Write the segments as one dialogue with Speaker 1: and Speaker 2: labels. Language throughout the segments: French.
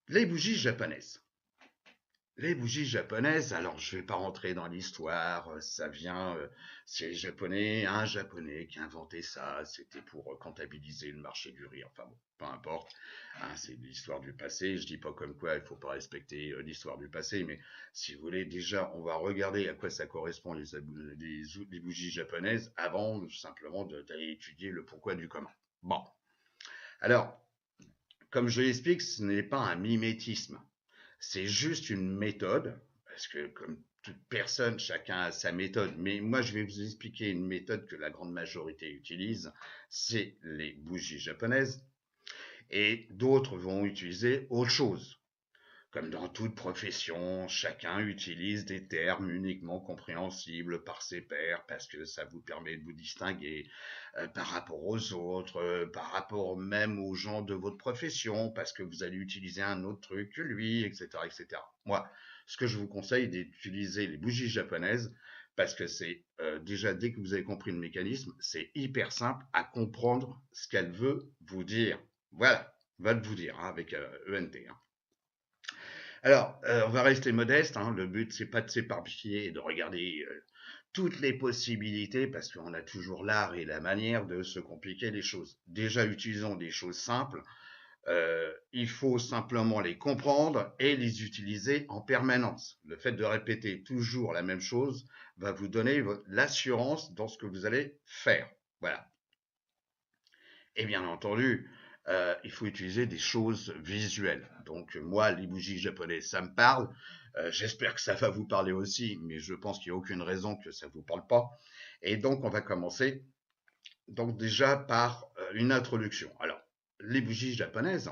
Speaker 1: Les bougies japonaises. Les bougies japonaises, alors je vais pas rentrer dans l'histoire, ça vient, c'est japonais, un japonais qui a inventé ça, c'était pour comptabiliser le marché du riz, enfin bon, peu importe, hein, c'est l'histoire du passé, je dis pas comme quoi il faut pas respecter l'histoire du passé, mais si vous voulez, déjà, on va regarder à quoi ça correspond les bougies japonaises avant simplement d'aller étudier le pourquoi du comment. Bon, alors, comme je l'explique, ce n'est pas un mimétisme. C'est juste une méthode, parce que comme toute personne, chacun a sa méthode, mais moi je vais vous expliquer une méthode que la grande majorité utilise, c'est les bougies japonaises, et d'autres vont utiliser autre chose. Comme dans toute profession, chacun utilise des termes uniquement compréhensibles par ses pairs parce que ça vous permet de vous distinguer par rapport aux autres, par rapport même aux gens de votre profession parce que vous allez utiliser un autre truc que lui, etc., etc. Moi, ce que je vous conseille, c'est d'utiliser les bougies japonaises parce que c'est déjà dès que vous avez compris le mécanisme, c'est hyper simple à comprendre ce qu'elle veut vous dire. Voilà, va vous dire hein, avec ENT. Hein. Alors, on va rester modeste. Hein. Le but, c'est pas de s'éparpiller et de regarder toutes les possibilités, parce qu'on a toujours l'art et la manière de se compliquer les choses. Déjà, utilisons des choses simples. Il faut simplement les comprendre et les utiliser en permanence. Le fait de répéter toujours la même chose va vous donner l'assurance dans ce que vous allez faire. Voilà. Et bien entendu, il faut utiliser des choses visuelles. Donc moi, les bougies japonaises, ça me parle. J'espère que ça va vous parler aussi, mais je pense qu'il n'y a aucune raison que ça ne vous parle pas. Et donc on va commencer donc déjà par une introduction. Alors, les bougies japonaises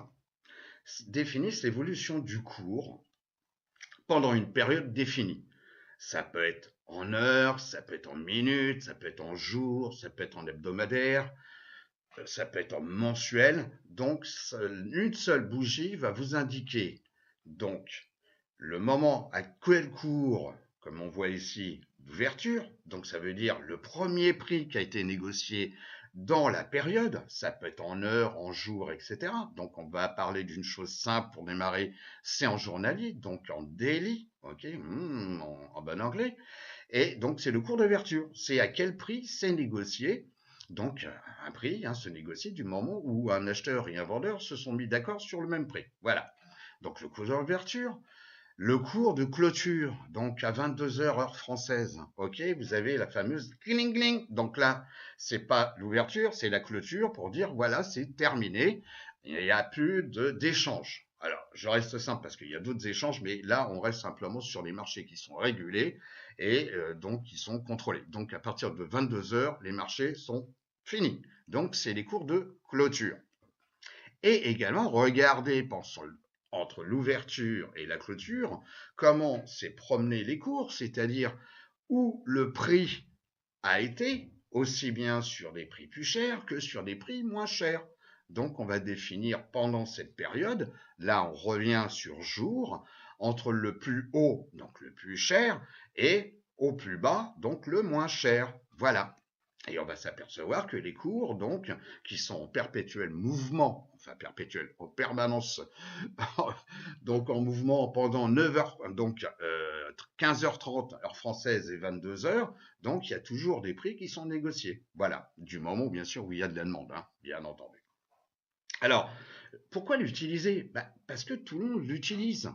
Speaker 1: définissent l'évolution du cours pendant une période définie. Ça peut être en heures, ça peut être en minutes, ça peut être en jours, ça peut être en hebdomadaire, ça peut être en mensuel. Donc, une seule bougie va vous indiquer donc le moment à quel cours, comme on voit ici, d'ouverture. Donc, ça veut dire le premier prix qui a été négocié dans la période. Ça peut être en heures, en jours, etc. Donc, on va parler d'une chose simple pour démarrer. C'est en journalier, donc en daily, ok, en bon anglais. Et donc, c'est le cours d'ouverture. C'est à quel prix c'est négocié. Donc, un prix se négocie du moment où un acheteur et un vendeur se sont mis d'accord sur le même prix. Voilà. Donc, le cours d'ouverture. Le cours de clôture, donc à 22 heures heure française, ok, vous avez la fameuse cling cling. Donc là, c'est pas l'ouverture, c'est la clôture pour dire voilà, c'est terminé. Il n'y a plus d'échange. Alors, je reste simple parce qu'il y a d'autres échanges, mais là, on reste simplement sur les marchés qui sont régulés et donc qui sont contrôlés. Donc, à partir de 22 heures, les marchés sont finis. Donc, c'est les cours de clôture. Et également, regardez entre l'ouverture et la clôture, comment s'est promené les cours, c'est-à-dire où le prix a été, aussi bien sur des prix plus chers que sur des prix moins chers. Donc, on va définir pendant cette période, là on revient sur jour, entre le plus haut, donc le plus cher, et au plus bas, donc le moins cher. Voilà. Et on va s'apercevoir que les cours, donc, qui sont en perpétuel mouvement, enfin perpétuel, en permanence, donc en mouvement pendant 9 heures, donc 15h30 heure française et 22 heures, donc il y a toujours des prix qui sont négociés. Voilà, du moment bien sûr où il y a de la demande, hein, bien entendu. Alors, pourquoi l'utiliser? Parce que tout le monde l'utilise.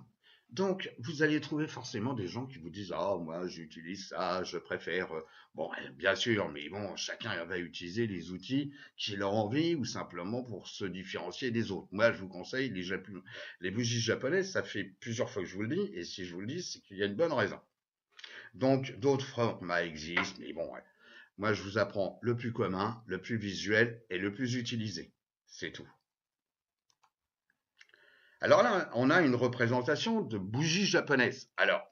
Speaker 1: Donc, vous allez trouver forcément des gens qui vous disent ah moi j'utilise ça, je préfère. Bon, bien sûr, mais bon, chacun va utiliser les outils qu'il a envie ou simplement pour se différencier des autres. Moi, je vous conseille les bougies japonaises. Ça fait plusieurs fois que je vous le dis, et si je vous le dis, c'est qu'il y a une bonne raison. Donc, d'autres formats existent, mais bon, ouais. Moi, je vous apprends le plus commun, le plus visuel et le plus utilisé. C'est tout. Alors là, on a une représentation de bougies japonaises. Alors,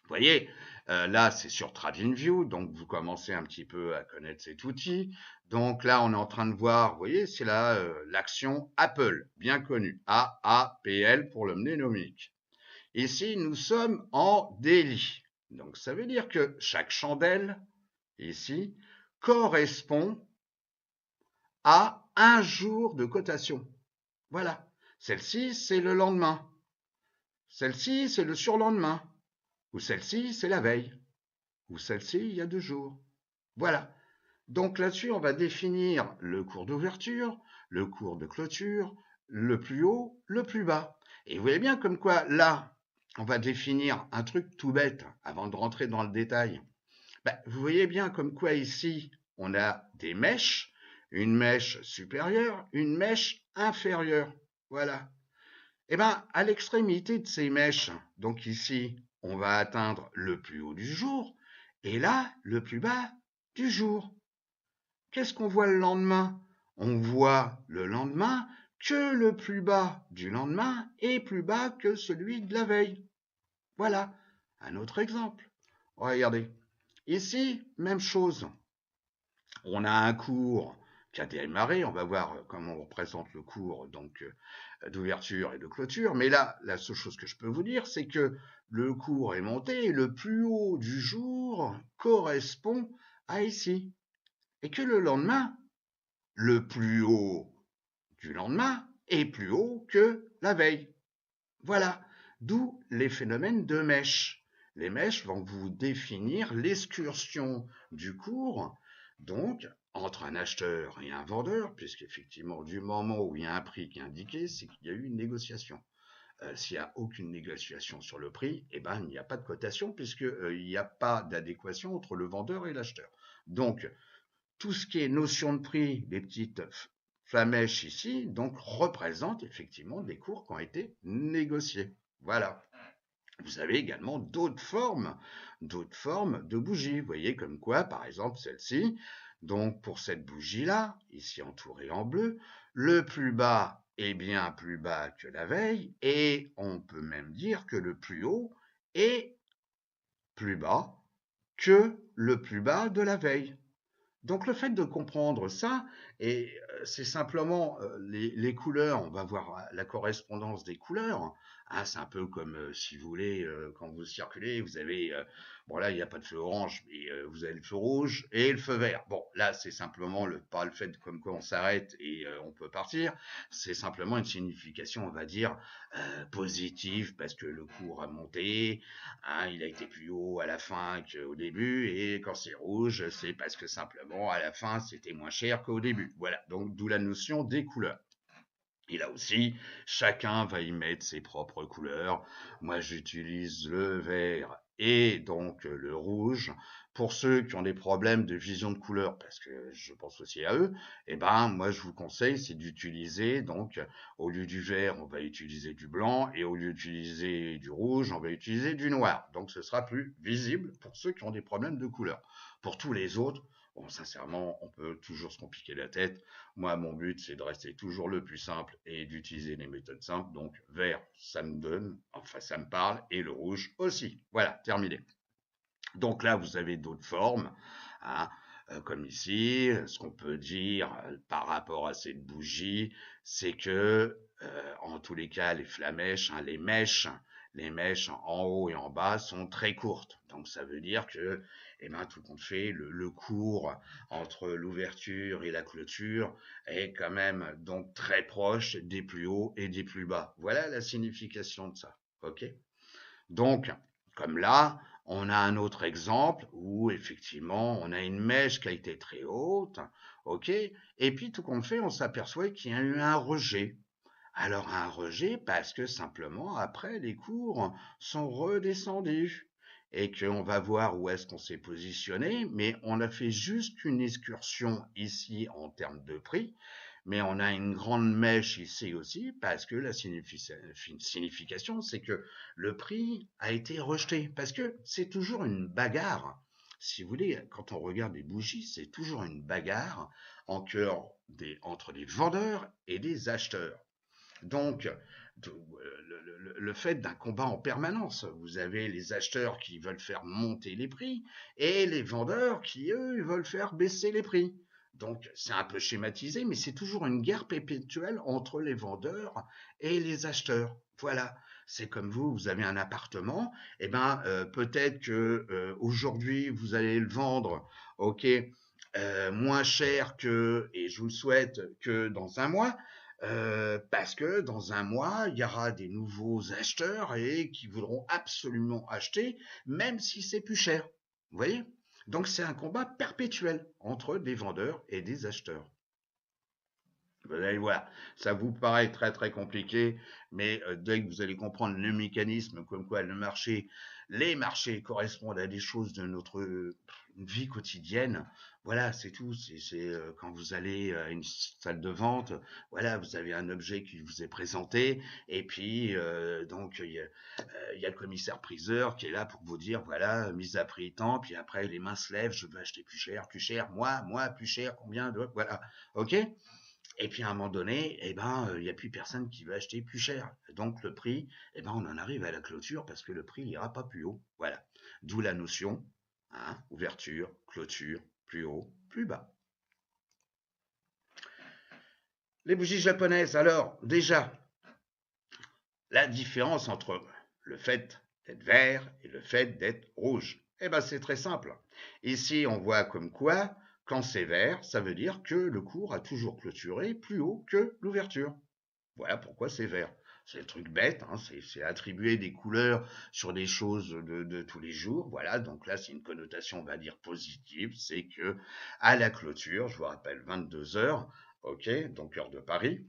Speaker 1: vous voyez, là, c'est sur TradingView, donc vous commencez un petit peu à connaître cet outil. Donc là, on est en train de voir, vous voyez, c'est là l'action Apple, bien connue, AAPL pour le mnémonique. Ici, nous sommes en daily. Donc ça veut dire que chaque chandelle, ici, correspond à un jour de cotation. Voilà. Celle-ci, c'est le lendemain. Celle-ci, c'est le surlendemain. Ou celle-ci, c'est la veille. Ou celle-ci, il y a 2 jours. Voilà. Donc là-dessus, on va définir le cours d'ouverture, le cours de clôture, le plus haut, le plus bas. Et vous voyez bien comme quoi, là, on va définir un truc tout bête avant de rentrer dans le détail. Ben, vous voyez bien comme quoi ici, on a des mèches, une mèche supérieure, une mèche inférieure. Voilà. Et bien, à l'extrémité de ces mèches, donc ici, on va atteindre le plus haut du jour, et là, le plus bas du jour. Qu'est-ce qu'on voit le lendemain? On voit le lendemain que le plus bas du lendemain est plus bas que celui de la veille. Voilà, un autre exemple. Regardez, ici, même chose. On a un cours qui a démarré, on va voir comment on représente le cours donc d'ouverture et de clôture, mais là, la seule chose que je peux vous dire, c'est que le cours est monté et le plus haut du jour correspond à ici. Et que le lendemain, le plus haut du lendemain est plus haut que la veille. Voilà, d'où les phénomènes de mèche. Les mèches vont vous définir l'excursion du cours, donc entre un acheteur et un vendeur, puisqu'effectivement, du moment où il y a un prix qui est indiqué, c'est qu'il y a eu une négociation. S'il n'y a aucune négociation sur le prix, eh ben, il n'y a pas de cotation, puisqu'il n'y a pas d'adéquation entre le vendeur et l'acheteur. Donc, tout ce qui est notion de prix, les petites flamèches ici, donc représentent effectivement des cours qui ont été négociés. Voilà. Vous avez également d'autres formes de bougies. Vous voyez comme quoi, par exemple, celle-ci, donc pour cette bougie-là, ici entourée en bleu, le plus bas est bien plus bas que la veille, et on peut même dire que le plus haut est plus bas que le plus bas de la veille. Donc le fait de comprendre ça, et c'est simplement les couleurs, on va voir la correspondance des couleurs. Hein, c'est un peu comme, si vous voulez, quand vous circulez, vous avez, bon là il n'y a pas de feu orange, mais vous avez le feu rouge et le feu vert. Bon là c'est simplement pas le fait comme quoi on s'arrête et on peut partir, c'est simplement une signification, on va dire, positive, parce que le cours a monté, hein, il a été plus haut à la fin qu'au début, et quand c'est rouge, c'est parce que simplement à la fin c'était moins cher qu'au début. Voilà, donc d'où la notion des couleurs. Et là aussi, chacun va y mettre ses propres couleurs. Moi, j'utilise le vert et donc le rouge. Pour ceux qui ont des problèmes de vision de couleur, parce que je pense aussi à eux, eh ben, moi, je vous conseille, c'est d'utiliser, donc, au lieu du vert, on va utiliser du blanc, et au lieu d'utiliser du rouge, on va utiliser du noir. Donc, ce sera plus visible pour ceux qui ont des problèmes de couleur. Pour tous les autres, bon, sincèrement, on peut toujours se compliquer la tête. Moi, mon but, c'est de rester toujours le plus simple et d'utiliser les méthodes simples. Donc, vert, ça me donne, enfin, ça me parle, et le rouge aussi. Voilà, terminé. Donc là, vous avez d'autres formes, hein, comme ici. Ce qu'on peut dire par rapport à cette bougie, c'est que, en tous les cas, les flamèches, hein, les mèches en haut et en bas sont très courtes. Donc ça veut dire que, eh ben, tout compte fait, le cours entre l'ouverture et la clôture est quand même donc très proche des plus hauts et des plus bas. Voilà la signification de ça. Ok? Donc, comme là, on a un autre exemple où effectivement on a une mèche qui a été très haute, ok, et puis tout compte fait, on s'aperçoit qu'il y a eu un rejet. Alors un rejet parce que simplement après les cours sont redescendus et qu'on va voir où est-ce qu'on s'est positionné, mais on a fait juste une excursion ici en termes de prix, mais on a une grande mèche ici aussi parce que la signification, c'est que le prix a été rejeté, parce que c'est toujours une bagarre. Si vous voulez, quand on regarde les bougies, c'est toujours une bagarre entre des vendeurs et des acheteurs. Donc, le fait d'un combat en permanence. Vous avez les acheteurs qui veulent faire monter les prix et les vendeurs qui, eux, veulent faire baisser les prix. Donc, c'est un peu schématisé, mais c'est toujours une guerre perpétuelle entre les vendeurs et les acheteurs. Voilà. C'est comme vous avez un appartement, et ben peut-être que aujourd'hui vous allez le vendre, ok, moins cher que, et je vous le souhaite, que dans un mois, parce que dans un mois, il y aura des nouveaux acheteurs et qui voudront absolument acheter, même si c'est plus cher. Vous voyez? Donc c'est un combat perpétuel entre des vendeurs et des acheteurs. Vous allez voir, ça vous paraît très très compliqué, mais dès que vous allez comprendre le mécanisme, comme quoi les marchés correspondent à des choses de notre vie quotidienne, voilà, c'est tout. C'est quand vous allez à une salle de vente, voilà, vous avez un objet qui vous est présenté, et puis donc il y a le commissaire priseur qui est là pour vous dire, voilà, mise à prix tant, puis après les mains se lèvent, je veux acheter plus cher, moi, plus cher, combien de, voilà, ok? Et puis à un moment donné, eh ben, il n'y a plus personne qui veut acheter plus cher. Donc le prix, eh ben, on en arrive à la clôture parce que le prix n'ira pas plus haut. Voilà. D'où la notion, hein, ouverture, clôture, plus haut, plus bas. Les bougies japonaises, alors, déjà, la différence entre le fait d'être vert et le fait d'être rouge. Eh ben, c'est très simple. Ici, on voit comme quoi, quand c'est vert, ça veut dire que le cours a toujours clôturé plus haut que l'ouverture. Voilà pourquoi c'est vert. C'est un truc bête, hein, c'est attribuer des couleurs sur des choses de tous les jours. Voilà, donc là c'est une connotation, on va dire, positive. C'est que à la clôture, je vous rappelle 22 heures, ok, donc heure de Paris,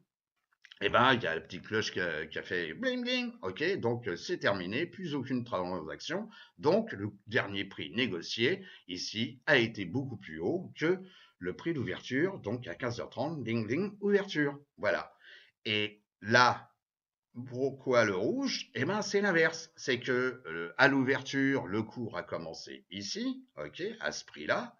Speaker 1: eh ben il y a la petite cloche qui a fait bling bling, ok, donc c'est terminé, plus aucune transaction. Donc le dernier prix négocié ici a été beaucoup plus haut que le prix d'ouverture, donc à 15h30, ding ding, ouverture. Voilà. Et là, pourquoi le rouge? Eh ben, c'est l'inverse. C'est que à l'ouverture, le cours a commencé ici, ok, à ce prix-là.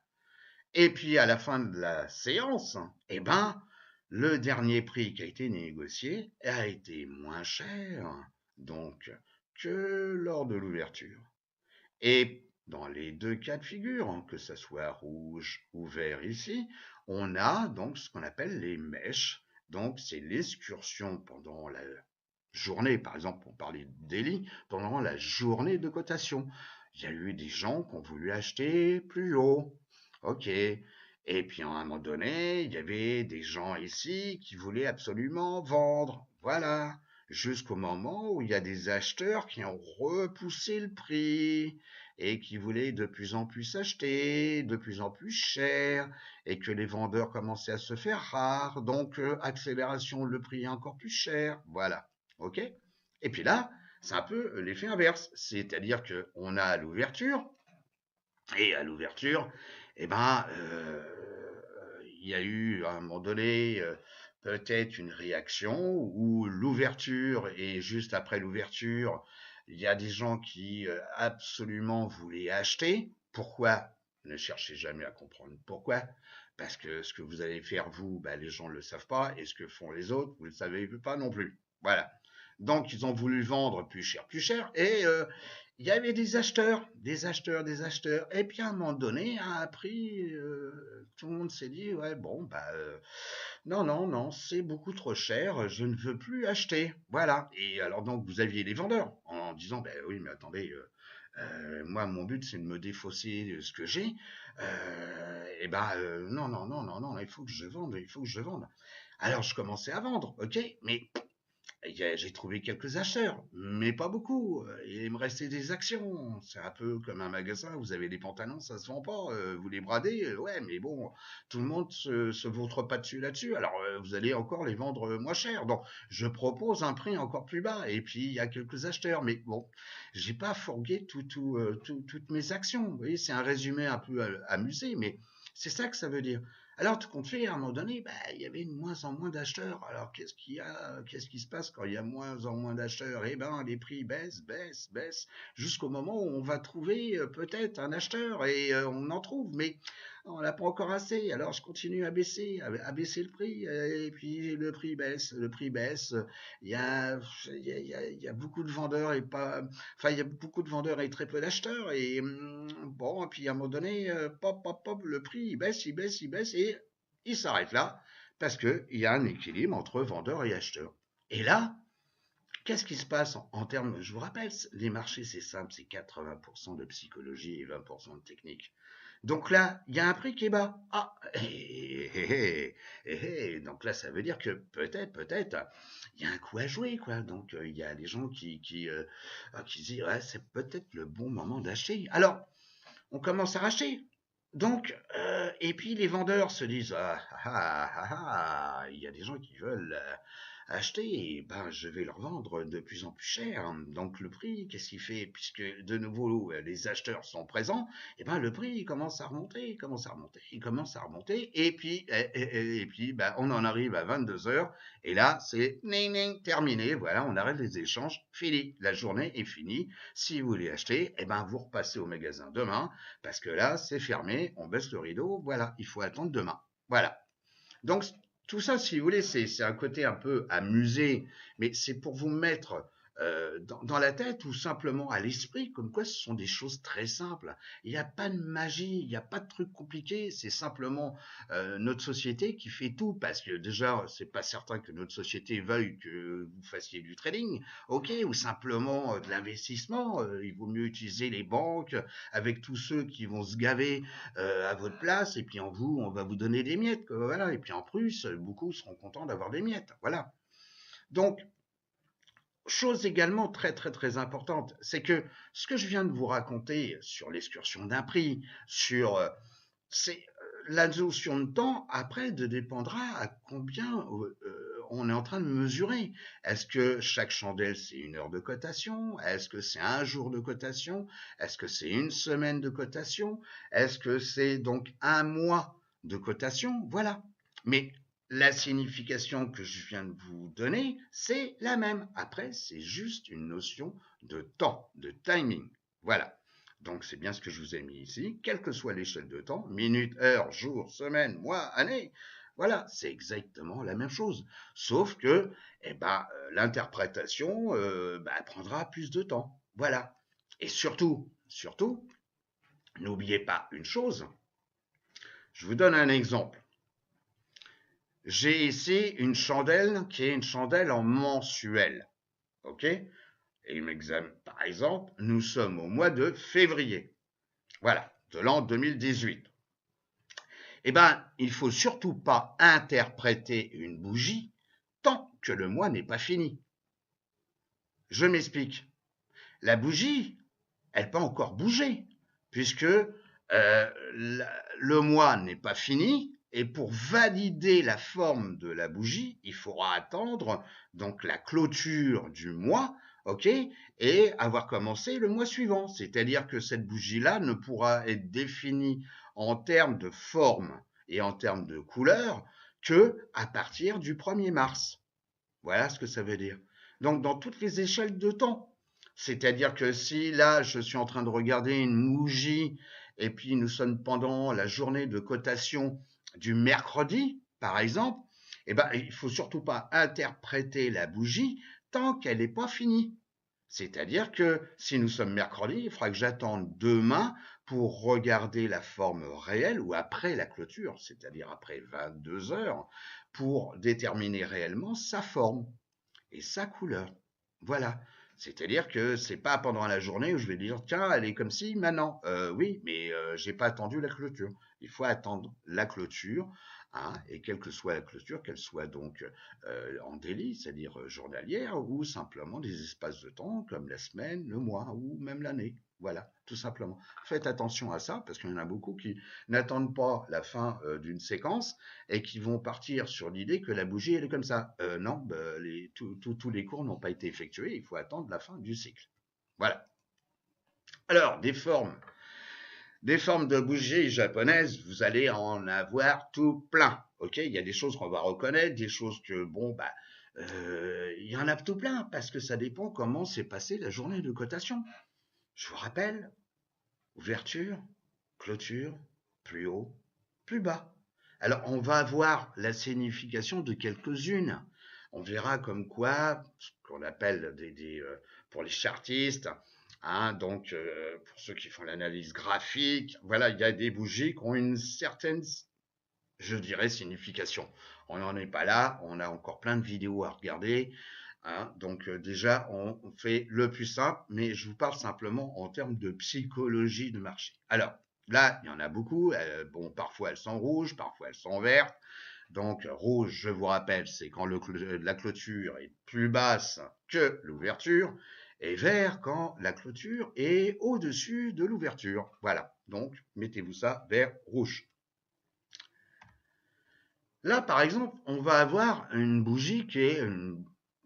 Speaker 1: Et puis à la fin de la séance, eh ben, le dernier prix qui a été négocié a été moins cher, donc, que lors de l'ouverture. Et dans les deux cas de figure, hein, que ce soit rouge ou vert ici, on a donc ce qu'on appelle les mèches. Donc c'est l'excursion pendant la journée, par exemple, on parlait de daily, pendant la journée de cotation. Il y a eu des gens qui ont voulu acheter plus haut. Ok. Et puis à un moment donné, il y avait des gens ici qui voulaient absolument vendre. Voilà. Jusqu'au moment où il y a des acheteurs qui ont repoussé le prix et qui voulaient de plus en plus acheter, de plus en plus cher, et que les vendeurs commençaient à se faire rares. Donc, accélération, le prix est encore plus cher. Voilà. OK? Et puis là, c'est un peu l'effet inverse. C'est-à-dire qu'on a à l'ouverture, et à l'ouverture, eh ben, il y a eu à un moment donné peut-être une réaction où l'ouverture et juste après l'ouverture, il y a des gens qui absolument voulaient acheter. Pourquoi? Ne cherchez jamais à comprendre pourquoi. Parce que ce que vous allez faire vous, ben, les gens ne le savent pas, et ce que font les autres, vous ne le savez pas non plus. Voilà. Donc ils ont voulu vendre plus cher, et il y avait des acheteurs. Et puis à un moment donné, à un prix, tout le monde s'est dit, ouais, bon, bah, non, non, non, c'est beaucoup trop cher, je ne veux plus acheter. Voilà. Et alors donc, vous aviez les vendeurs en disant, ben oui, mais attendez, moi, mon but, c'est de me défausser de ce que j'ai. Et ben, non, non, non, non, non, il faut que je vende, il faut que je vende. Alors, je commençais à vendre, ok, mais j'ai trouvé quelques acheteurs, mais pas beaucoup. Il me restait des actions. C'est un peu comme un magasin. Vous avez des pantalons, ça se vend pas. Vous les bradez, ouais, mais bon, tout le monde se vautre pas dessus là-dessus. Alors, vous allez encore les vendre moins cher. Donc, je propose un prix encore plus bas. Et puis, il y a quelques acheteurs. Mais bon, j'ai pas fourgué toutes mes actions. Vous voyez, c'est un résumé un peu amusé, mais c'est ça que ça veut dire. Alors, tout compte fait, à un moment donné, bah, il y avait de moins en moins d'acheteurs. Alors, qu'est-ce qui se passe quand il y a moins en moins d'acheteurs? Eh ben, les prix baissent, jusqu'au moment où on va trouver peut-être un acheteur, et on en trouve, mais on n'a pas encore assez. Alors, je continue à baisser le prix, et puis le prix baisse. Il y a, il y a beaucoup de vendeurs et pas, enfin, il y a beaucoup de vendeurs et très peu d'acheteurs, et bon, et puis à un moment donné, pop, le prix il baisse, et il s'arrête là, parce qu'il y a un équilibre entre vendeurs et acheteurs. Et là, qu'est-ce qui se passe en termes, je vous rappelle, les marchés c'est simple, c'est 80% de psychologie et 20% de technique. Donc là, il y a un prix qui est bas. Ah, donc là, ça veut dire que peut-être, il y a un coup à jouer, quoi. Donc il y a des gens qui se disent, ouais, c'est peut-être le bon moment d'acheter. Alors, on commence à racheter. Donc, et puis les vendeurs se disent, il y a des gens qui veulent acheter, et ben je vais leur vendre de plus en plus cher. Donc le prix, qu'est-ce qu'il fait? Puisque de nouveau les acheteurs sont présents, et ben le prix il commence à remonter, il commence à remonter, il commence à remonter, et puis ben, on en arrive à 22 heures, et là c'est terminé, voilà, on arrête les échanges, fini, la journée est finie. Si vous voulez acheter, et ben vous repassez au magasin demain, parce que là c'est fermé, on baisse le rideau, voilà, il faut attendre demain. Voilà. Donc, tout ça, si vous voulez, c'est un côté un peu amusé, mais c'est pour vous mettre dans la tête ou simplement à l'esprit, comme quoi ce sont des choses très simples. Il n'y a pas de magie, il n'y a pas de truc compliqué, c'est simplement notre société qui fait tout, parce que déjà, c'est pas certain que notre société veuille que vous fassiez du trading, ok, ou simplement de l'investissement. Il vaut mieux utiliser les banques avec tous ceux qui vont se gaver à votre place, et puis en vous, on va vous donner des miettes, quoi, voilà. Et puis en plus, beaucoup seront contents d'avoir des miettes, voilà. Donc, chose également très très très importante, c'est que ce que je viens de vous raconter sur l'excursion d'un prix, sur c'est la notion de temps après de dépendra à combien on est en train de mesurer. Est-ce que chaque chandelle c'est une heure de cotation? Est-ce que c'est un jour de cotation? Est-ce que c'est une semaine de cotation? Est-ce que c'est donc un mois de cotation? Voilà. Mais la signification que je viens de vous donner, c'est la même. Après, c'est juste une notion de temps, de timing. Voilà. Donc c'est bien ce que je vous ai mis ici, quelle que soit l'échelle de temps, minute, heure, jour, semaine, mois, année. Voilà, c'est exactement la même chose. Sauf que l'interprétation prendra plus de temps. Voilà. Et surtout, n'oubliez pas une chose. Je vous donne un exemple. J'ai ici une chandelle qui est une chandelle en mensuel. OK? Et par exemple, nous sommes au mois de février. Voilà, de l'an 2018. Eh bien, il ne faut surtout pas interpréter une bougie tant que le mois n'est pas fini. Je m'explique. La bougie, elle peut encore bouger, puisque le mois n'est pas fini, et pour valider la forme de la bougie, il faudra attendre donc la clôture du mois, ok, et avoir commencé le mois suivant. C'est-à-dire que cette bougie-là ne pourra être définie en termes de forme et en termes de couleur que à partir du 1er mars. Voilà ce que ça veut dire. Donc, dans toutes les échelles de temps. C'est-à-dire que si là, je suis en train de regarder une bougie et puis nous sommes pendant la journée de cotation du mercredi, par exemple, eh ben, il faut surtout pas interpréter la bougie tant qu'elle n'est pas finie. C'est-à-dire que si nous sommes mercredi, il faudra que j'attende demain pour regarder la forme réelle ou après la clôture, c'est-à-dire après 22 heures, pour déterminer réellement sa forme et sa couleur. Voilà. C'est-à-dire que c'est pas pendant la journée où je vais dire tiens elle est comme si maintenant oui mais j'ai pas attendu la clôture. Il faut attendre la clôture hein, et quelle que soit la clôture, qu'elle soit donc en daily, c'est-à-dire journalière ou simplement des espaces de temps comme la semaine, le mois ou même l'année. Voilà, tout simplement. Faites attention à ça parce qu'il y en a beaucoup qui n'attendent pas la fin d'une séquence et qui vont partir sur l'idée que la bougie elle est comme ça. Non, tous les cours n'ont pas été effectués, il faut attendre la fin du cycle. Voilà. Alors, des formes de bougies japonaises, vous allez en avoir tout plein. Ok, il y a des choses qu'on va reconnaître, des choses que il y en a tout plein parce que ça dépend comment s'est passée la journée de cotation. Je vous rappelle, ouverture, clôture, plus haut, plus bas. Alors, on va voir la signification de quelques-unes. On verra comme quoi, ce qu'on appelle pour les chartistes, hein, donc pour ceux qui font l'analyse graphique, voilà, il y a des bougies qui ont une certaine, je dirais, signification. On n'en est pas là, on a encore plein de vidéos à regarder. Hein, donc déjà, on fait le plus simple, mais je vous parle simplement en termes de psychologie de marché. Alors, Là, il y en a beaucoup. Bon, parfois elles sont rouges, parfois elles sont vertes. Donc, rouge, je vous rappelle, c'est quand la clôture est plus basse que l'ouverture, et vert quand la clôture est au-dessus de l'ouverture. Voilà. Donc, mettez-vous ça vert, rouge. Là, par exemple, on va avoir une bougie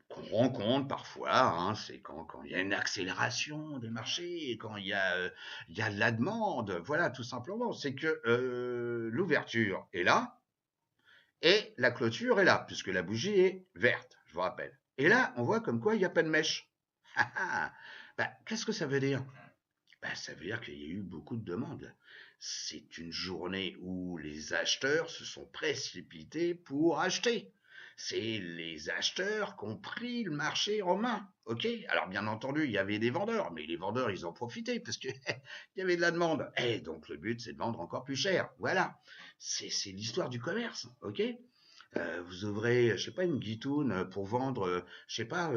Speaker 1: qu'on rencontre parfois, hein, c'est quand il y a une accélération des marchés, et quand il y a de la demande, voilà, tout simplement. C'est que l'ouverture est là et la clôture est là, puisque la bougie est verte, je vous rappelle. Et là, on voit comme quoi il n'y a pas de mèche. Bah, qu'est-ce que ça veut dire? Bah, ça veut dire qu'il y a eu beaucoup de demandes. C'est une journée où les acheteurs se sont précipités pour acheter. C'est les acheteurs qui ont pris le marché en main. Ok. Alors bien entendu, il y avait des vendeurs, mais les vendeurs, ils ont profité parce que il y avait de la demande. Et donc le but, c'est de vendre encore plus cher. Voilà. C'est l'histoire du commerce. Ok. Vous ouvrez, je sais pas, une guitoune pour vendre, je sais pas,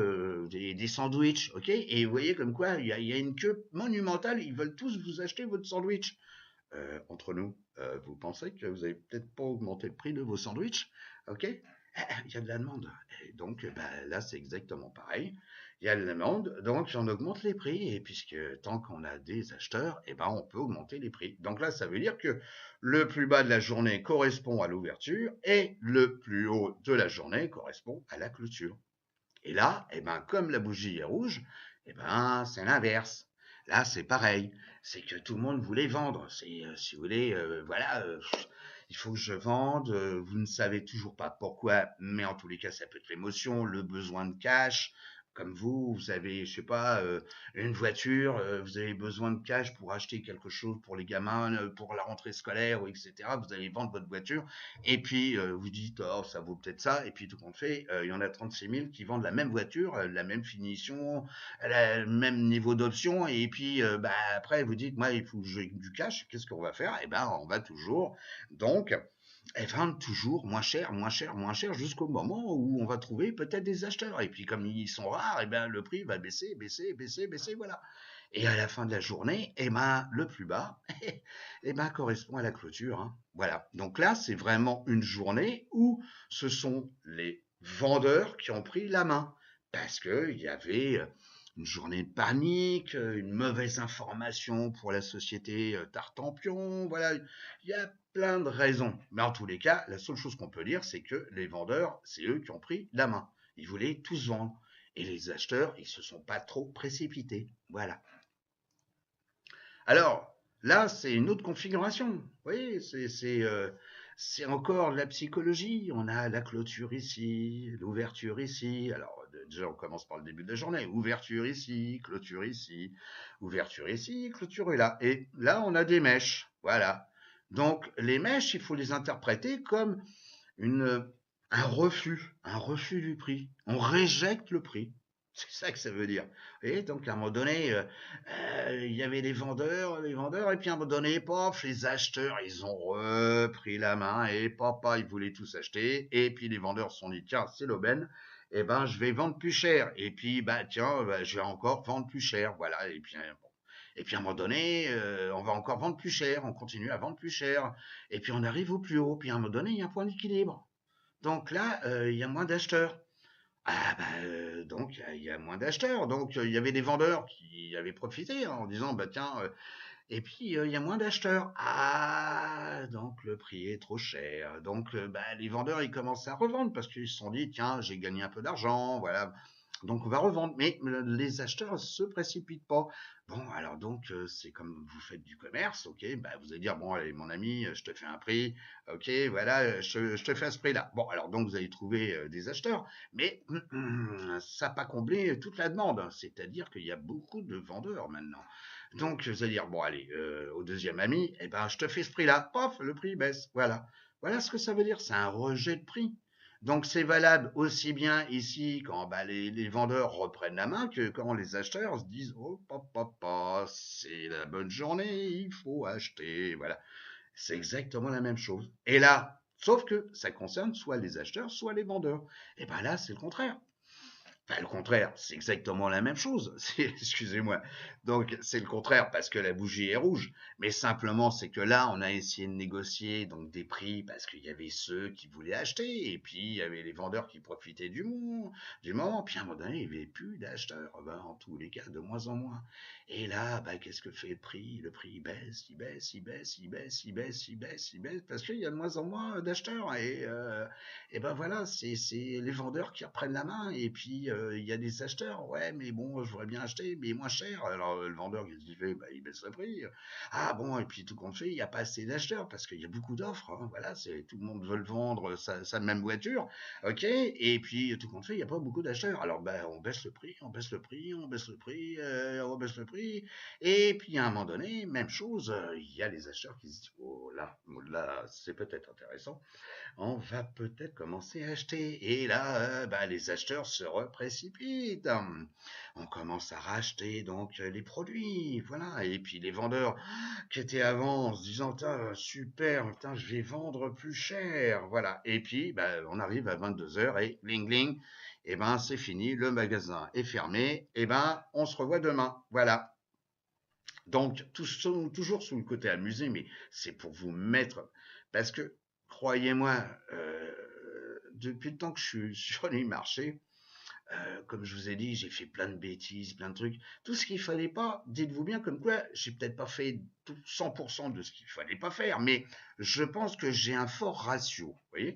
Speaker 1: des sandwichs, ok? Et vous voyez comme quoi il y a une queue monumentale, ils veulent tous vous acheter votre sandwich. Entre nous, vous pensez que vous avez peut-être pas augmenté le prix de vos sandwichs, ok? Il y a de la demande. Et donc, bah, là, c'est exactement pareil. Il y a de la demande, donc on augmente les prix. Et puisque tant qu'on a des acheteurs, eh ben, on peut augmenter les prix. Donc là, ça veut dire que le plus bas de la journée correspond à l'ouverture et le plus haut de la journée correspond à la clôture. Et là, eh ben, comme la bougie est rouge, eh ben, c'est l'inverse. Là, c'est pareil. C'est que tout le monde voulait vendre. C'est, si vous voulez, voilà, il faut que je vende. Vous ne savez toujours pas pourquoi, mais en tous les cas, ça peut être l'émotion, le besoin de cash. Comme vous avez, je sais pas, une voiture, vous avez besoin de cash pour acheter quelque chose pour les gamins, pour la rentrée scolaire, ou etc. Vous allez vendre votre voiture et puis, vous dites, oh, ça vaut peut-être ça. Et puis, tout compte fait, il y en a 36 000 qui vendent la même voiture, la même finition, le même niveau d'option. Et puis, bah, après, vous dites, moi, il faut que j'ai du cash. Qu'est-ce qu'on va faire? Eh ben, on va toujours, donc, vendre toujours moins cher, moins cher, moins cher, jusqu'au moment où on va trouver peut-être des acheteurs. Et puis, comme ils sont rares, eh ben, le prix va baisser, baisser, baisser, baisser, voilà. Et à la fin de la journée, eh ben, le plus bas, eh ben, correspond à la clôture, hein. Voilà. Donc là, c'est vraiment une journée où ce sont les vendeurs qui ont pris la main. Parce qu'il y avait une journée de panique, une mauvaise information pour la société Tartampion. Voilà. Il y a plein de raisons. Mais en tous les cas, la seule chose qu'on peut dire, c'est que les vendeurs, c'est eux qui ont pris la main. Ils voulaient tous vendre. Et les acheteurs, ils se sont pas trop précipités. Voilà. Alors, là, c'est une autre configuration. Oui, c'est encore de la psychologie. On a la clôture ici, l'ouverture ici. Alors, déjà, on commence par le début de la journée. Ouverture ici, ouverture ici, clôture est là. Et là, on a des mèches. Voilà. Donc, les mèches, il faut les interpréter comme une, un refus du prix. On réjecte le prix. C'est ça que ça veut dire. Et donc, à un moment donné, il y avait les vendeurs, et puis à un moment donné, paf, les acheteurs, ils ont repris la main, et papa, ils voulaient tous acheter, et puis les vendeurs se sont dit, tiens, c'est l'aubaine, et ben, je vais vendre plus cher, et puis, bah, tiens, bah, je vais encore vendre plus cher, voilà, et puis, bon. Et puis à un moment donné, on va encore vendre plus cher, on continue à vendre plus cher, et puis on arrive au plus haut, puis à un moment donné, il y a un point d'équilibre. Donc là, il y a moins d'acheteurs. Ah bah, donc il y a moins d'acheteurs, donc il y avait des vendeurs qui avaient profité en disant: «Bah tiens, et puis, il y a moins d'acheteurs. Ah, donc le prix est trop cher. Donc, bah, les vendeurs, ils commencent à revendre parce qu'ils se sont dit, tiens, j'ai gagné un peu d'argent, voilà. Donc, on va revendre. Mais les acheteurs se précipitent pas. Bon, alors donc, c'est comme vous faites du commerce, ok, bah, vous allez dire, bon, allez, mon ami, je te fais un prix, ok, voilà, je te fais à ce prix-là. Bon, alors donc, vous allez trouver des acheteurs, mais ça n'a pas comblé toute la demande. C'est-à-dire qu'il y a beaucoup de vendeurs maintenant. Donc, vous allez dire, bon, allez, au deuxième ami, eh ben, je te fais ce prix-là. Pof, le prix baisse. Voilà. Voilà ce que ça veut dire. C'est un rejet de prix. Donc, c'est valable aussi bien ici quand bah, les vendeurs reprennent la main que quand les acheteurs se disent, oh, papa, c'est la bonne journée, il faut acheter. Voilà. C'est exactement la même chose. Et là, sauf que ça concerne soit les acheteurs, soit les vendeurs. Et ben là, c'est le contraire. Enfin, le contraire, c'est exactement la même chose. Excusez-moi. Donc, c'est le contraire parce que la bougie est rouge. Mais simplement, c'est que là, on a essayé de négocier donc des prix parce qu'il y avait ceux qui voulaient acheter et puis il y avait les vendeurs qui profitaient du moment. Puis à un moment donné, il n'y avait plus d'acheteurs. Ben, en tous les cas, de moins en moins. Et là, ben, qu'est-ce que fait le prix? Le prix il baisse, il baisse, il baisse, il baisse, il baisse, il baisse, il baisse parce qu'il y a de moins en moins d'acheteurs. Et ben voilà, c'est les vendeurs qui reprennent la main et puis il y a des acheteurs. Ouais, mais bon, je voudrais bien acheter, mais moins cher. Alors le vendeur, qu'est-ce qu'il fait? Bah, il baisse le prix. Ah bon, et puis tout compte fait, il n'y a pas assez d'acheteurs parce qu'il y a beaucoup d'offres. Hein, voilà, c'est tout le monde veut vendre sa même voiture, ok. Et puis tout compte fait, il n'y a pas beaucoup d'acheteurs. Alors ben, on baisse le prix, on baisse le prix, on baisse le prix, on baisse le prix. Et puis à un moment donné, même chose, il y a les acheteurs qui se disent oh là, c'est peut-être intéressant, on va peut-être commencer à acheter. Et là, bah, les acheteurs se précipitent. On commence à racheter donc les produits, voilà. Et puis les vendeurs qui étaient avant en se disant, super, je vais vendre plus cher, voilà. Et puis, bah, on arrive à 22 heures et bling bling, et ben c'est fini, le magasin est fermé, et ben on se revoit demain, voilà. Donc, toujours sous le côté amusé, mais c'est pour vous mettre. Parce que, croyez-moi, depuis le temps que je suis sur les marchés, comme je vous ai dit, j'ai fait plein de bêtises, plein de trucs. Tout ce qu'il fallait pas, dites-vous bien comme quoi, j'ai peut-être pas fait 100% de ce qu'il fallait pas faire, mais je pense que j'ai un fort ratio, vous voyez.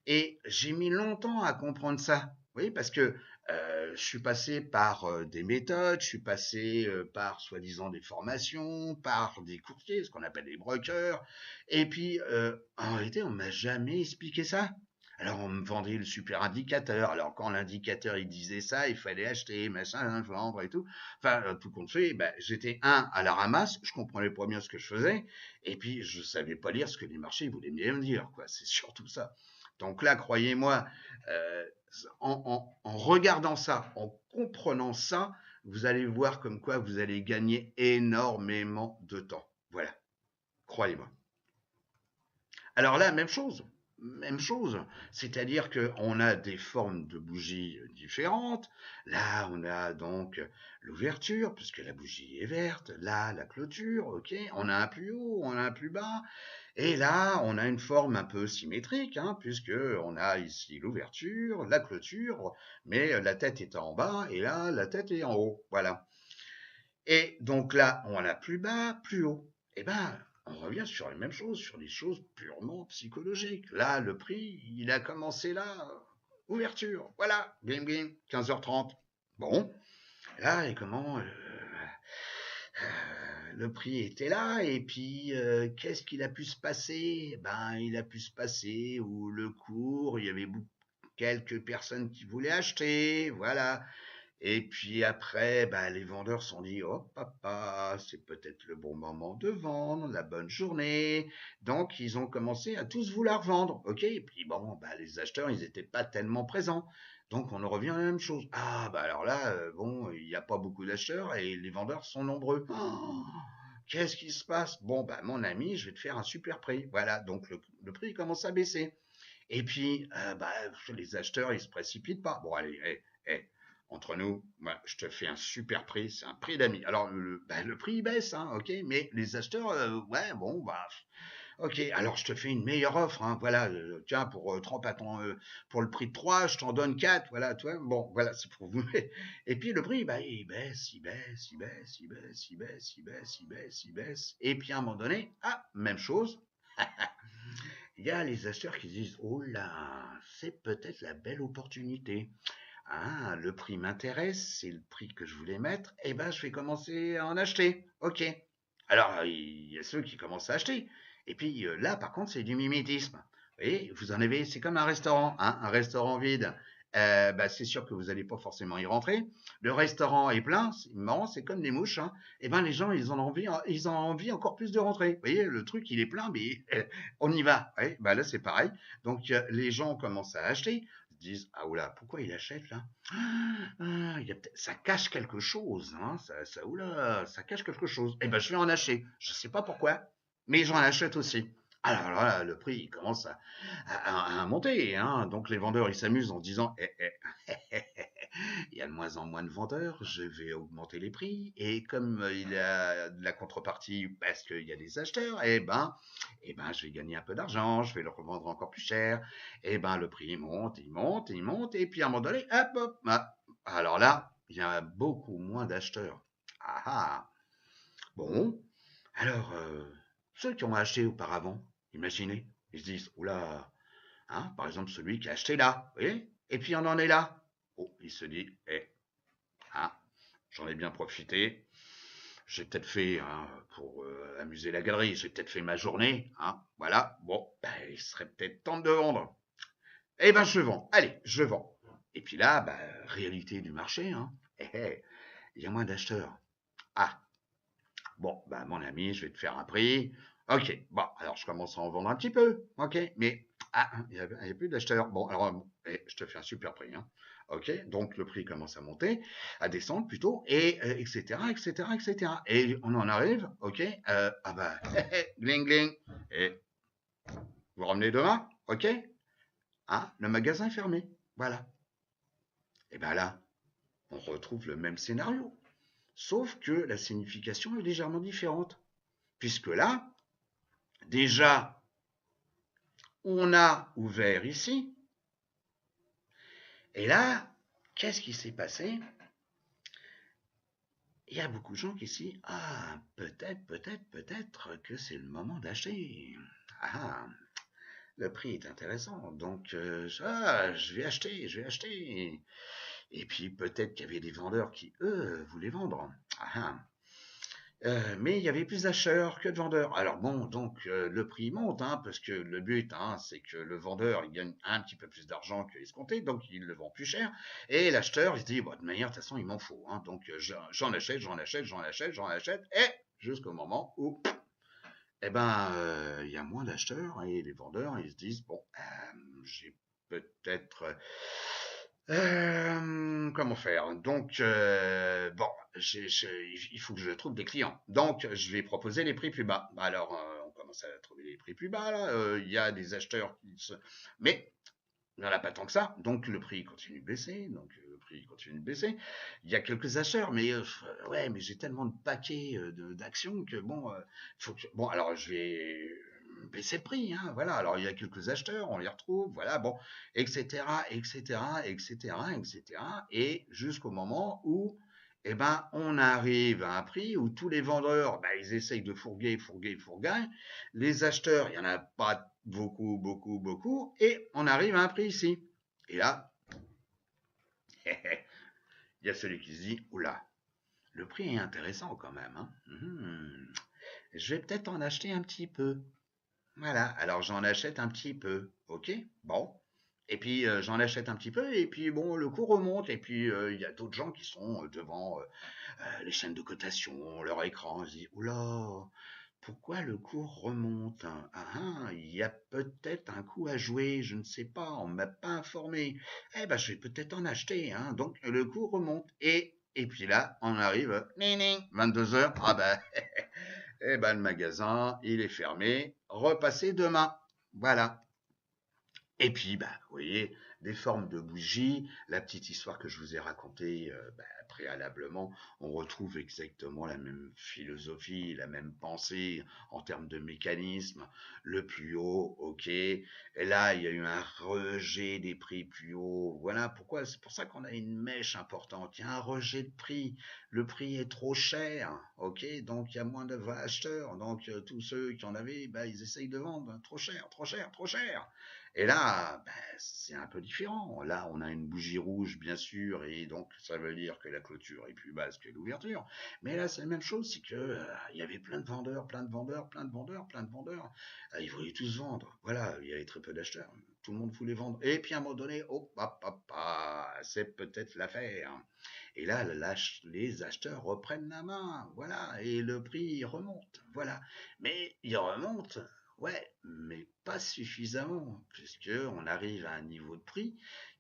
Speaker 1: Et j'ai mis longtemps à comprendre ça. Oui, parce que je suis passé par des méthodes, je suis passé par soi-disant des formations, par des courtiers, ce qu'on appelle des brokers. Et puis, en réalité, on m'a jamais expliqué ça. Alors, on me vendait le super indicateur. Alors, quand l'indicateur il disait ça, il fallait acheter, machin, vendre et tout. Enfin, tout compte fait, ben, j'étais à la ramasse, je comprenais pas bien ce que je faisais, et puis je savais pas lire ce que les marchés voulaient bien me dire, quoi. C'est surtout ça. Donc là, croyez-moi, euh, en regardant ça, en comprenant ça, vous allez voir comme quoi vous allez gagner énormément de temps. Voilà, croyez-moi. Alors là, même chose. Même chose. C'est-à-dire qu'on a des formes de bougies différentes. Là, on a donc l'ouverture, puisque la bougie est verte. Là, la clôture, ok. On a un plus haut, on a un plus bas. Et là, on a une forme un peu symétrique, hein, puisque on a ici l'ouverture, la clôture, mais la tête est en bas, et là, la tête est en haut. Voilà. Et donc là, on a plus bas, plus haut. Eh ben, on revient sur les mêmes choses, sur des choses purement psychologiques. Là, le prix, il a commencé là, ouverture, voilà, bim bim, 15h30. Bon, là, et comment le prix était là, et puis qu'est-ce qu'il a pu se passer? Ben, il a pu se passer où le cours, il y avait quelques personnes qui voulaient acheter, voilà. Et puis après, bah, les vendeurs se sont dit, oh papa, c'est peut-être le bon moment de vendre, la bonne journée. Donc, ils ont commencé à tous vouloir vendre. OK? Et puis bon, bah, les acheteurs, ils n'étaient pas tellement présents. Donc, on en revient à la même chose. Ah, bah alors là, bon, il n'y a pas beaucoup d'acheteurs et les vendeurs sont nombreux. Oh, qu'est-ce qui se passe? Bon, bah, mon ami, je vais te faire un super prix. Voilà, donc le prix commence à baisser. Et puis, bah, les acheteurs, ils se précipitent pas. Bon, allez, entre nous, moi, je te fais un super prix, c'est un prix d'amis. Alors, le prix, il baisse, hein, ok, mais les acheteurs, ouais, bon, bah, ok, alors je te fais une meilleure offre, hein, voilà, tiens, pour 30 attends, pour le prix de 3, je t'en donne 4, voilà, toi, bon, voilà, c'est pour vous. Et puis le prix, bah, il baisse, il baisse, il baisse, il baisse, il baisse, il baisse, il baisse, il baisse. Et puis à un moment donné, ah, même chose, il y a les acheteurs qui disent, oh là, c'est peut-être la belle opportunité. Ah, le prix m'intéresse, c'est le prix que je voulais mettre, eh ben je vais commencer à en acheter. Ok. Alors, il y a ceux qui commencent à acheter. Et puis là, par contre, c'est du mimétisme. Vous voyez, vous en avez, c'est comme un restaurant, hein, un restaurant vide. Bah, c'est sûr que vous n'allez pas forcément y rentrer. Le restaurant est plein, c'est marrant, c'est comme des mouches. Hein. Et ben les gens, ils ont envie encore plus de rentrer. Vous voyez, le truc, il est plein, mais on y va. Ouais, bah là, c'est pareil. Donc les gens commencent à acheter, se disent ah oula, pourquoi il achète là? Ça cache quelque chose, hein, oula, ça cache quelque chose. Eh ben, je vais en acheter. Je sais pas pourquoi, mais j'en achète aussi. Alors là, le prix il commence à monter, hein. Donc les vendeurs ils s'amusent en disant a de moins en moins de vendeurs, je vais augmenter les prix. Et comme il y a de la contrepartie parce qu'il y a des acheteurs, je vais gagner un peu d'argent, je vais le revendre encore plus cher. Le prix il monte, il monte, il monte, et puis à un moment donné, hop, hop, alors là, il y a beaucoup moins d'acheteurs. Ah ah. Bon, alors, ceux qui ont acheté auparavant, imaginez, ils se disent, oula, hein, par exemple celui qui a acheté là, vous voyez, et puis on en est là. Oh, il se dit, hein, j'en ai bien profité, j'ai peut-être fait, hein, pour amuser la galerie, j'ai peut-être fait ma journée, hein, voilà, bon, il serait peut-être temps de vendre. Je vends, allez, je vends. Et puis là, réalité du marché, hein, il y a moins d'acheteurs. Ah, bon, mon ami, je vais te faire un prix. Ok, bon, alors je commence à en vendre un petit peu. Ok, mais il n'y a plus d'acheteurs. Bon, alors, je te fais un super prix. Hein. Ok, donc le prix commence à monter, à descendre plutôt, et etc., etc., etc. Et on en arrive, ok, gling, gling. Et vous ramenez demain, ok. Hein, le magasin est fermé. Voilà. Et là, on retrouve le même scénario. Sauf que la signification est légèrement différente. Puisque là, déjà, on a ouvert ici. Et là, qu'est-ce qui s'est passé? Il y a beaucoup de gens qui se disent, ah, peut-être que c'est le moment d'acheter. Ah, le prix est intéressant, donc je vais acheter. Et puis peut-être qu'il y avait des vendeurs qui, eux, voulaient vendre. Ah, mais il y avait plus d'acheteurs que de vendeurs. Alors bon, donc le prix monte, hein, parce que le but, hein, c'est que le vendeur il gagne un petit peu plus d'argent que escompté, donc il le vend plus cher. Et l'acheteur, il se dit, bon, de manière, de toute façon, il m'en faut. Hein, donc j'en achète, et jusqu'au moment où, il y a moins d'acheteurs et les vendeurs, ils se disent, bon, j'ai peut-être comment faire? Donc, bon, il faut que je trouve des clients. Donc, je vais proposer les prix plus bas. Alors, on commence à trouver les prix plus bas, là. Il y a des acheteurs qui se... Mais, il n'y en a pas tant que ça. Donc, le prix continue de baisser. Il y a quelques acheteurs, mais ouais, mais j'ai tellement de paquets d'actions que, bon, faut que... Bon, alors, je vais baisser le prix, hein, voilà. Alors, il y a quelques acheteurs, on les retrouve, voilà, bon, etc., etc., etc., etc., et jusqu'au moment où, on arrive à un prix où tous les vendeurs, ils essayent de fourguer. Les acheteurs, il n'y en a pas beaucoup, et on arrive à un prix ici. Et là, il y a celui qui se dit, oula, le prix est intéressant quand même, hein. Je vais peut-être en acheter un petit peu. Voilà, alors j'en achète un petit peu, ok, bon. Et puis j'en achète un petit peu, et puis bon, le cours remonte, et puis il y a d'autres gens qui sont devant les chaînes de cotation, leur écran, ils se disent, oula, pourquoi le cours remonte? Il y a peut-être un coup à jouer, je ne sais pas, on ne m'a pas informé. Je vais peut-être en acheter, hein. Donc le cours remonte, et puis là, on arrive, 22 heures, le magasin, il est fermé. Repassez demain. Voilà. Et puis, vous voyez, des formes de bougies, la petite histoire que je vous ai racontée préalablement, on retrouve exactement la même philosophie, la même pensée en termes de mécanisme. Le plus haut, ok. Et là, il y a eu un rejet des prix plus hauts. Voilà pourquoi, c'est pour ça qu'on a une mèche importante. Il y a un rejet de prix. Le prix est trop cher, ok. Donc, il y a moins de acheteurs. Donc, tous ceux qui en avaient, ils essayent de vendre trop cher, trop cher, trop cher. Et là, c'est un peu différent. Là, on a une bougie rouge, bien sûr, et donc ça veut dire que la clôture est plus basse que l'ouverture. Mais là, c'est la même chose, c'est que il y avait plein de vendeurs. Ils voulaient tous vendre. Voilà, il y avait très peu d'acheteurs. Tout le monde voulait vendre. Et puis à un moment donné, c'est peut-être l'affaire. Et là, les acheteurs reprennent la main. Voilà, et le prix remonte. Voilà. Mais il remonte. Ouais, mais pas suffisamment, puisque on arrive à un niveau de prix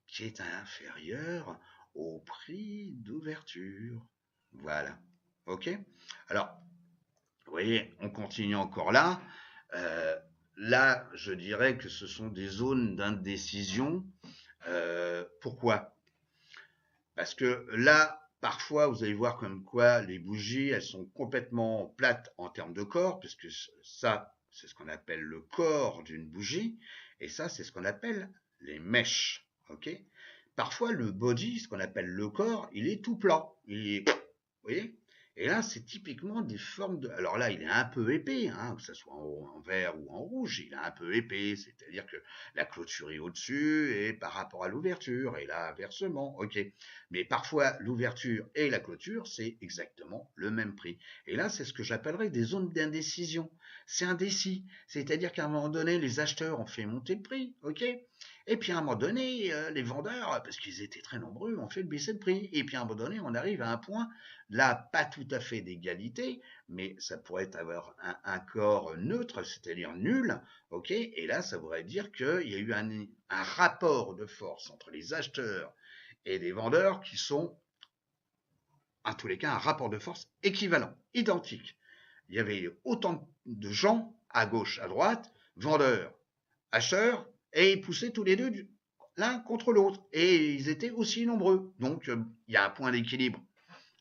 Speaker 1: qui est inférieur au prix d'ouverture. Voilà. Ok. Alors, vous voyez, on continue encore là. Là, je dirais que ce sont des zones d'indécision. Pourquoi? Parce que là, parfois, vous allez voir comme quoi les bougies, elles sont complètement plates en termes de corps, puisque ça, c'est ce qu'on appelle le corps d'une bougie, et ça, c'est ce qu'on appelle les mèches. Ok. Parfois, le body, ce qu'on appelle le corps, il est tout plat. Il est, vous voyez. Et là, c'est typiquement des formes de. Alors là, il est un peu épais, hein, que ce soit en vert ou en rouge, il est un peu épais, c'est-à-dire que la clôture est au-dessus et par rapport à l'ouverture, et là, inversement, ok. Mais parfois, l'ouverture et la clôture, c'est exactement le même prix. Et là, c'est ce que j'appellerais des zones d'indécision. C'est indécis, c'est-à-dire qu'à un moment donné, les acheteurs ont fait monter le prix, ok. Et puis à un moment donné, les vendeurs, parce qu'ils étaient très nombreux, ont fait baisser le prix. Et puis à un moment donné, on arrive à un point, là, pas tout à fait d'égalité, mais ça pourrait avoir un corps neutre, c'est-à-dire nul, ok. Et là, ça voudrait dire qu'il y a eu un rapport de force entre les acheteurs et les vendeurs qui sont, en tous les cas, un rapport de force équivalent, identique. Il y avait autant de gens, à gauche, à droite, vendeurs, acheteurs, et ils poussaient tous les deux l'un contre l'autre. Et ils étaient aussi nombreux. Donc, il y a un point d'équilibre.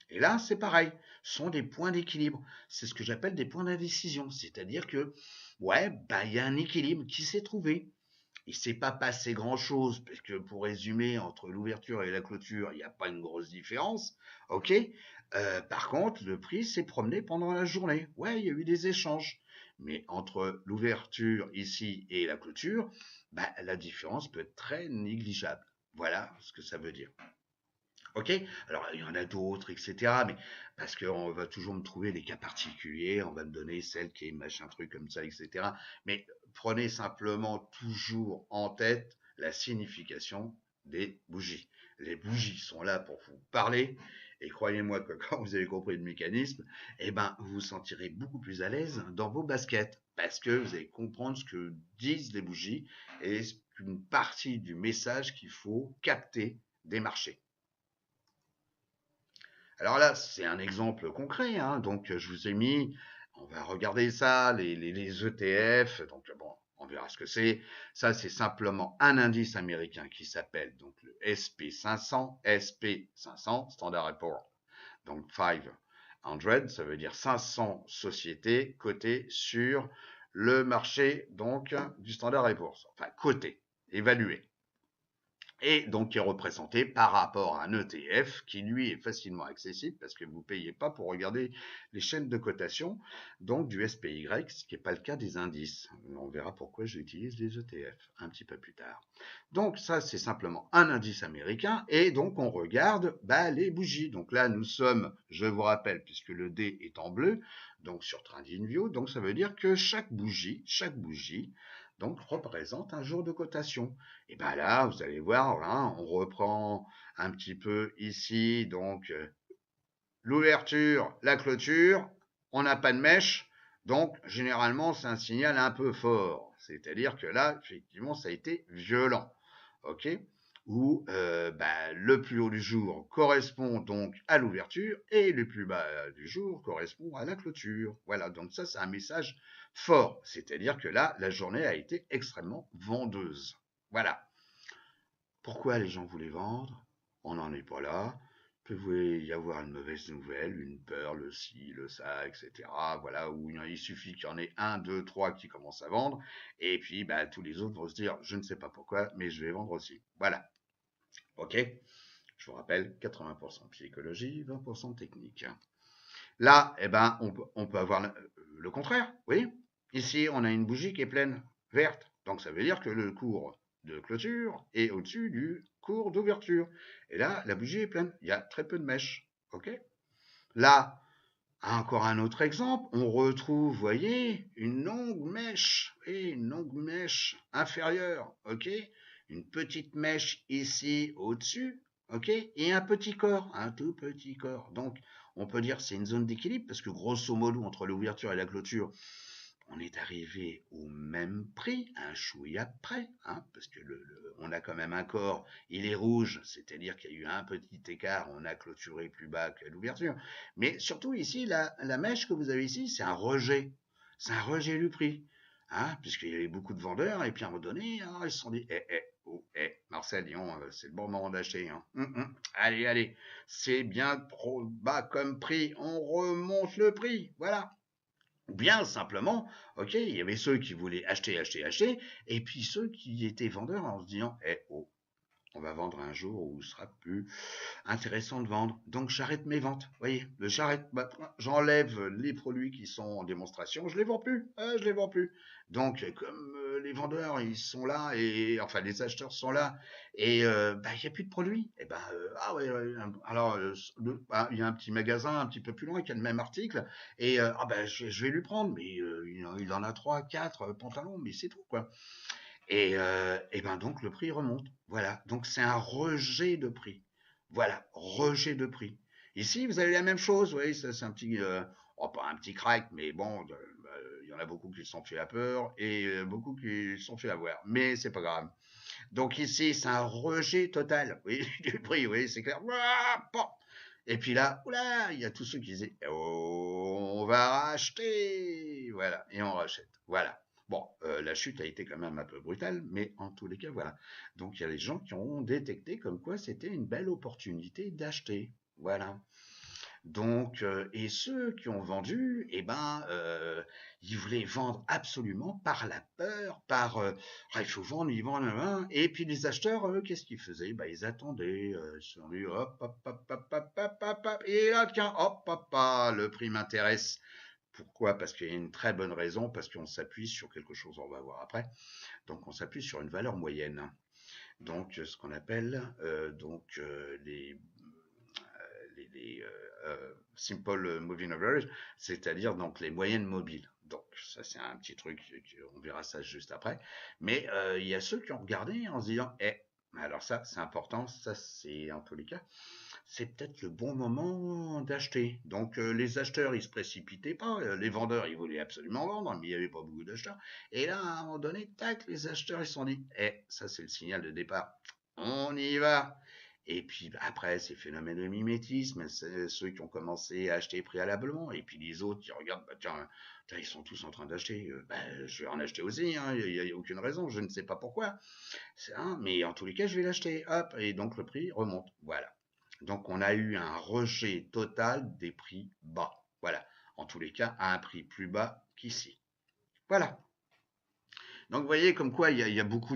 Speaker 1: Et là, c'est pareil. Ce sont des points d'équilibre. C'est ce que j'appelle des points d'indécision. C'est-à-dire que, ouais, bah, il y a un équilibre qui s'est trouvé. Il ne s'est pas passé grand-chose, parce que pour résumer, entre l'ouverture et la clôture, il n'y a pas une grosse différence. OK. Par contre, le prix s'est promené pendant la journée. Ouais, il y a eu des échanges. Mais entre l'ouverture ici et la clôture, bah, la différence peut être très négligeable. Voilà ce que ça veut dire. OK. Alors, il y en a d'autres, etc. Mais parce qu'on va toujours me trouver des cas particuliers, on va me donner celle qui est machin truc comme ça, etc. Mais prenez simplement toujours en tête la signification des bougies. Les bougies sont là pour vous parler. Et croyez-moi que quand vous avez compris le mécanisme, eh ben, vous vous sentirez beaucoup plus à l'aise dans vos baskets. Parce que vous allez comprendre ce que disent les bougies et une partie du message qu'il faut capter des marchés. Alors là, c'est un exemple concret, hein. Donc je vous ai mis, on va regarder ça, les ETF. Donc bon, on verra ce que c'est. Ça, c'est simplement un indice américain qui s'appelle donc le SP500, SP500, Standard Poor's. Donc 500, ça veut dire 500 sociétés cotées sur le marché donc du Standard Poor's. Enfin, cotées, évaluées et donc qui est représenté par rapport à un ETF qui lui est facilement accessible parce que vous ne payez pas pour regarder les chaînes de cotation donc du SPY, ce qui n'est pas le cas des indices. On verra pourquoi j'utilise les ETF un petit peu plus tard. Donc ça c'est simplement un indice américain et donc on regarde les bougies. Donc là nous sommes, je vous rappelle, puisque le D est en bleu, donc sur TradingView, donc ça veut dire que chaque bougie donc représente un jour de cotation. Et bien là, vous allez voir, hein, on reprend un petit peu ici, donc l'ouverture, la clôture, on n'a pas de mèche, donc généralement c'est un signal un peu fort. C'est-à-dire que là, effectivement, ça a été violent. OK. Où le plus haut du jour correspond donc à l'ouverture et le plus bas du jour correspond à la clôture. Voilà, donc ça c'est un message fort, c'est-à-dire que là, la journée a été extrêmement vendeuse. Voilà. Pourquoi les gens voulaient vendre? On n'en est pas là. Il pouvait y avoir une mauvaise nouvelle, une peur, le ci, le ça, etc. Voilà, où il suffit qu'il y en ait un, deux, trois qui commencent à vendre, et puis tous les autres vont se dire, je ne sais pas pourquoi, mais je vais vendre aussi. Voilà. OK. Je vous rappelle, 80% psychologie, 20% technique. Là, on peut avoir le contraire. Oui. Ici, on a une bougie qui est pleine, verte. Donc, ça veut dire que le cours de clôture est au-dessus du cours d'ouverture. Et là, la bougie est pleine. Il y a très peu de mèches. OK. Là, encore un autre exemple, on retrouve, vous voyez, une longue mèche, et une longue mèche inférieure, ok, une petite mèche ici au-dessus, ok, et un petit corps, un tout petit corps. Donc, on peut dire que c'est une zone d'équilibre parce que grosso modo, entre l'ouverture et la clôture, on est arrivé au même prix, un chouïa près, hein, parce que on a quand même un corps, il est rouge, c'est-à-dire qu'il y a eu un petit écart, on a clôturé plus bas que l'ouverture. Mais surtout ici, la mèche que vous avez ici, c'est un rejet du prix, hein, puisqu'il y avait beaucoup de vendeurs, et puis à un moment donné, ils se sont dit, oh, Marcel, disons, c'est le bon moment d'acheter. Hein. Allez, allez, c'est bien trop bas comme prix, on remonte le prix, voilà. Ou bien simplement, ok, il y avait ceux qui voulaient acheter, acheter, acheter, et puis ceux qui étaient vendeurs en se disant, oh, on va vendre un jour où ce sera plus intéressant de vendre. Donc j'arrête mes ventes. Vous voyez, j'arrête, j'enlève les produits qui sont en démonstration, je les vends plus, je les vends plus. Donc comme les vendeurs ils sont là et enfin les acheteurs sont là et il y a plus de produits. Et ah ouais, alors il y a un petit magasin un petit peu plus loin qui a le même article et je vais lui prendre, mais il en a trois, quatre pantalons, mais c'est tout quoi. Et ben donc le prix remonte. Voilà. Donc c'est un rejet de prix. Voilà, rejet de prix. Ici, vous avez la même chose. Oui, ça c'est un petit, pas un petit crack, mais bon, il y en a beaucoup qui se sont fait à peur et beaucoup qui se sont fait avoir. Mais c'est pas grave. Donc ici, c'est un rejet total. Oui, du prix. Oui, c'est clair. Bon. Et puis là, oula, il y a tous ceux qui disaient, oh, on va racheter. Voilà, et on rachète. Voilà. Bon, la chute a été quand même un peu brutale, mais en tous les cas, voilà. Donc il y a des gens qui ont détecté comme quoi c'était une belle opportunité d'acheter. Voilà. Donc, et ceux qui ont vendu, ils voulaient vendre absolument par la peur, il faut vendre, ils vendent, et puis les acheteurs, qu'est-ce qu'ils faisaient? Ils attendaient, ils se sont dit, hop, hop, hop, hop, hop, hop, hop, hop, et là, tiens, hop, hop, hop, le prix m'intéresse. Pourquoi? Parce qu'il y a une très bonne raison, parce qu'on s'appuie sur quelque chose, on va voir après. Donc, on s'appuie sur une valeur moyenne. Donc, ce qu'on appelle les simple moving average, c'est-à-dire donc les moyennes mobiles. Donc ça c'est un petit truc, on verra ça juste après. Mais il y a ceux qui ont regardé en se disant, alors ça c'est important, ça c'est en tous les cas, c'est peut-être le bon moment d'acheter. Donc les acheteurs ils se précipitaient pas, les vendeurs ils voulaient absolument vendre, mais il n'y avait pas beaucoup d'acheteurs. Et là à un moment donné, tac, les acheteurs ils se sont dit, ça c'est le signal de départ, on y va. Et puis après, ces phénomènes de mimétisme, c'est ceux qui ont commencé à acheter préalablement, et puis les autres qui regardent, tiens, ils sont tous en train d'acheter, je vais en acheter aussi, hein, il n'y a aucune raison, je ne sais pas pourquoi, mais en tous les cas, je vais l'acheter, hop, et donc le prix remonte, voilà. Donc on a eu un rejet total des prix bas, voilà, en tous les cas, à un prix plus bas qu'ici. Voilà. Donc vous voyez comme quoi il y a beaucoup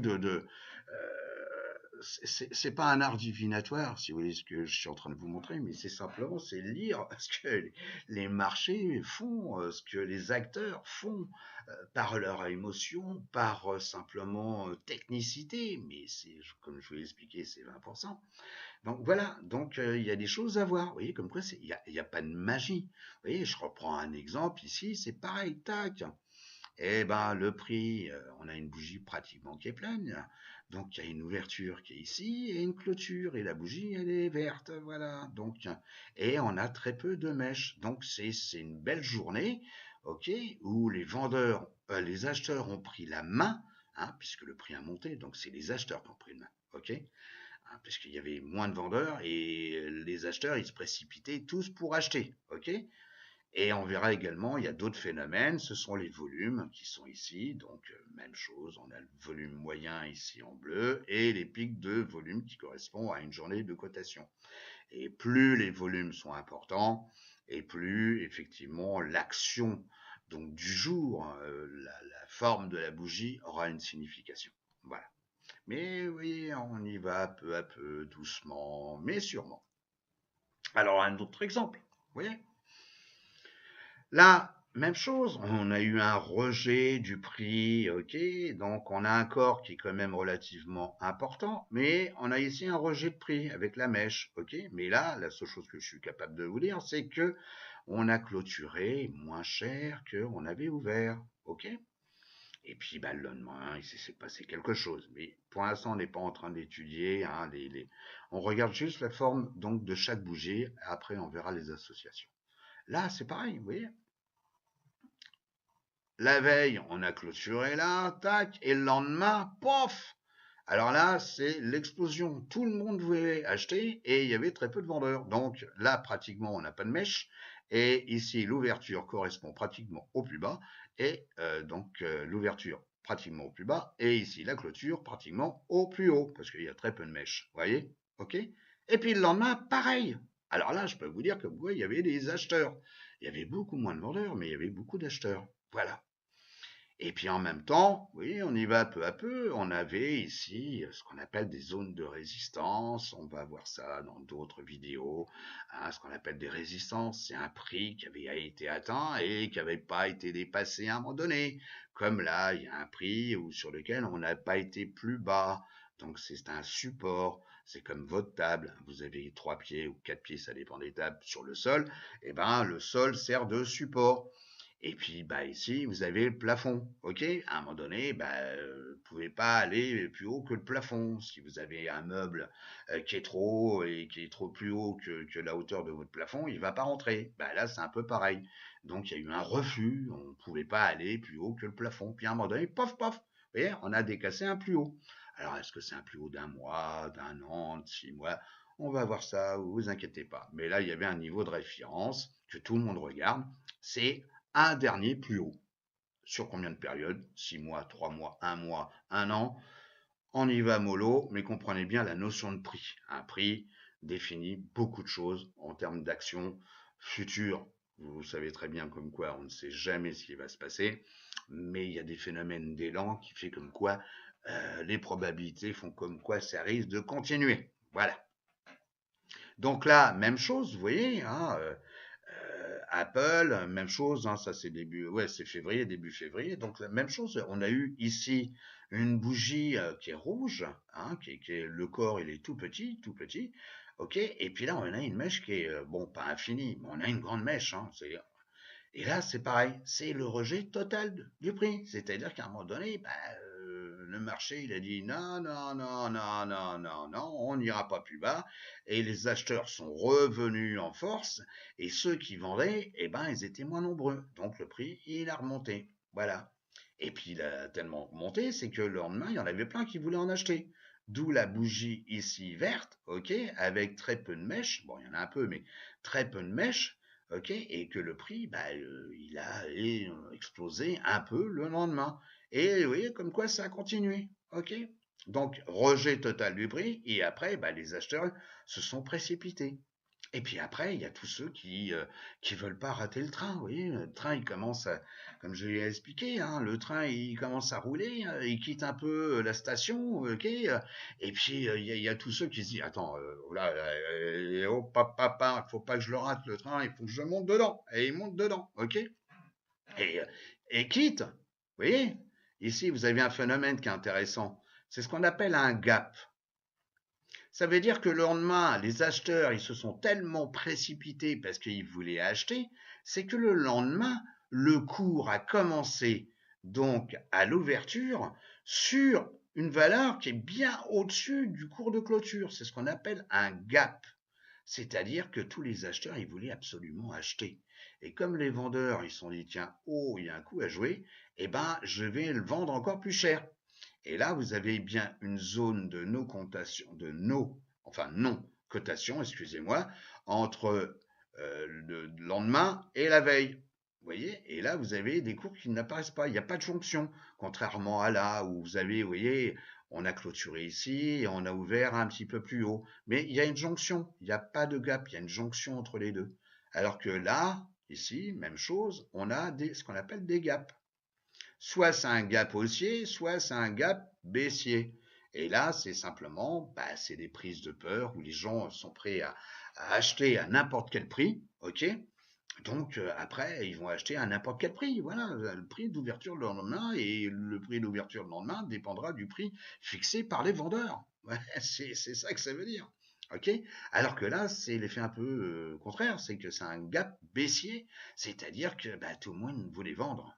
Speaker 1: c'est pas un art divinatoire, si vous voulez ce que je suis en train de vous montrer, mais c'est simplement c'est lire ce que les marchés font, ce que les acteurs font par leur émotion, par simplement technicité, mais c'est comme je vous l'ai expliqué, c'est 20%. Donc voilà, donc il y a des choses à voir. Vous voyez, comme quoi il y a pas de magie. Vous voyez, je reprends un exemple ici, c'est pareil, tac. Eh ben, le prix, on a une bougie pratiquement qui est pleine. Donc, il y a une ouverture qui est ici et une clôture. Et la bougie, elle est verte. Voilà. Donc, et on a très peu de mèches. Donc, c'est une belle journée, ok, où les vendeurs, les acheteurs ont pris la main, hein, puisque le prix a monté. Donc, c'est les acheteurs qui ont pris la main, ok, hein, puisqu'il y avait moins de vendeurs et les acheteurs, ils se précipitaient tous pour acheter, ok. Et on verra également, il y a d'autres phénomènes, ce sont les volumes qui sont ici, donc même chose, on a le volume moyen ici en bleu et les pics de volume qui correspondent à une journée de cotation. Et plus les volumes sont importants, et plus effectivement l'action donc du jour, la forme de la bougie aura une signification. Voilà. Mais oui, on y va peu à peu, doucement, mais sûrement. Alors un autre exemple, vous voyez? Là, même chose, on a eu un rejet du prix, ok, donc on a un corps qui est quand même relativement important, mais on a ici un rejet de prix avec la mèche, ok, mais là, la seule chose que je suis capable de vous dire, c'est que on a clôturé moins cher qu'on avait ouvert, ok. Et puis le lendemain, il s'est passé quelque chose, mais pour l'instant, on n'est pas en train d'étudier, hein, on regarde juste la forme donc de chaque bougie, après on verra les associations. Là, c'est pareil, vous voyez. La veille, on a clôturé là, tac, et le lendemain, pof. Alors là, c'est l'explosion. Tout le monde voulait acheter et il y avait très peu de vendeurs. Donc là, pratiquement, on n'a pas de mèche. Et ici, l'ouverture correspond pratiquement au plus bas. Et l'ouverture pratiquement au plus bas, et ici la clôture pratiquement au plus haut, parce qu'il y a très peu de mèches, vous voyez? Ok? Et puis le lendemain, pareil. Alors là, je peux vous dire que il y avait des acheteurs. Il y avait beaucoup moins de vendeurs, mais il y avait beaucoup d'acheteurs. Voilà. Et puis en même temps, oui, on y va peu à peu. On avait ici ce qu'on appelle des zones de résistance. On va voir ça dans d'autres vidéos. Hein, ce qu'on appelle des résistances, c'est un prix qui avait été atteint et qui n'avait pas été dépassé à un moment donné. Comme là, il y a un prix sur lequel on n'a pas été plus bas. Donc c'est un support. C'est comme votre table. Vous avez 3 pieds ou 4 pieds, ça dépend des tables, sur le sol. Et ben le sol sert de support. Et puis, bah, ici, vous avez le plafond, ok? À un moment donné, bah, vous pouvez pas aller plus haut que le plafond. Si vous avez un meuble qui est trop haut et qui est trop plus haut que la hauteur de votre plafond, il va pas rentrer. Bah, là, c'est un peu pareil. Donc, il y a eu un refus. On ne pouvait pas aller plus haut que le plafond. Puis, à un moment donné, pof, pof, vous voyez, on a décassé un plus haut. Alors, est-ce que c'est un plus haut d'un mois, d'un an, de 6 mois? On va voir ça, vous inquiétez pas. Mais là, il y avait un niveau de référence que tout le monde regarde. C'est un dernier plus haut. Sur combien de périodes? 6 mois, 3 mois, un mois, un an. On y va mollo, mais comprenez bien la notion de prix. Un prix définit beaucoup de choses en termes d'action future. Vous savez très bien comme quoi on ne sait jamais ce qui va se passer, mais il y a des phénomènes d'élan qui fait comme quoi les probabilités font comme quoi ça risque de continuer. Voilà. Donc là, même chose, vous voyez, hein, Apple, même chose, hein, ça c'est c'est février, début février. Donc la même chose, on a eu ici une bougie qui est rouge, hein, le corps il est tout petit, ok. Et puis là on a une mèche qui est bon pas infinie, mais on a une grande mèche, hein, et là, c'est pareil, c'est le rejet total du prix. C'est-à-dire qu'à un moment donné, bah, le marché, il a dit non, non, non, non, non, non, non, on n'ira pas plus bas. Et les acheteurs sont revenus en force. Et ceux qui vendaient, eh ben, ils étaient moins nombreux. Donc le prix, il a remonté. Voilà. Et puis il a tellement remonté, c'est que le lendemain, il y en avait plein qui voulaient en acheter. D'où la bougie ici verte, ok, avec très peu de mèches. Bon, il y en a un peu, mais très peu de mèches, ok, et que le prix, bah, il a explosé un peu le lendemain. Et vous voyez, comme quoi ça a continué, ok. Donc, rejet total du prix, et après, bah, les acheteurs se sont précipités. Et puis après, il y a tous ceux qui veulent pas rater le train. Vous voyez, le train, il commence à, comme je l'ai expliqué, hein, le train, il commence à rouler, il quitte un peu la station, ok. Et puis il y a tous ceux qui se disent, attends, là, oh papa, faut pas que je le rate le train, il faut que je monte dedans. Et il monte dedans, ok. Et, et quitte. Vous voyez, ici vous avez un phénomène qui est intéressant. C'est ce qu'on appelle un gap. Ça veut dire que le lendemain, les acheteurs, ils se sont tellement précipités parce qu'ils voulaient acheter, c'est que le lendemain, le cours a commencé donc à l'ouverture sur une valeur qui est bien au-dessus du cours de clôture. C'est ce qu'on appelle un gap. C'est-à-dire que tous les acheteurs, ils voulaient absolument acheter. Et comme les vendeurs, ils se sont dit, tiens, oh, il y a un coup à jouer, eh ben, je vais le vendre encore plus cher. Et là, vous avez bien une zone de non-cotation, excusez-moi, entre le lendemain et la veille. Vous voyez? Et là, vous avez des cours qui n'apparaissent pas. Il n'y a pas de jonction. Contrairement à là où vous avez, vous voyez, on a clôturé ici et on a ouvert un petit peu plus haut. Mais il y a une jonction. Il n'y a pas de gap. Il y a une jonction entre les deux. Alors que là, ici, même chose, on a ce qu'on appelle des gaps. Soit c'est un gap haussier, soit c'est un gap baissier. Et là, c'est simplement, bah, c'est des prises de peur où les gens sont prêts à acheter à n'importe quel prix, ok. Donc après, ils vont acheter à n'importe quel prix. Voilà, le prix d'ouverture le lendemain et le prix d'ouverture le lendemain dépendra du prix fixé par les vendeurs. Ouais, c'est ça que ça veut dire. Ok. Alors que là, c'est l'effet un peu contraire, c'est que c'est un gap baissier, c'est-à-dire que bah, tout le monde voulait vendre.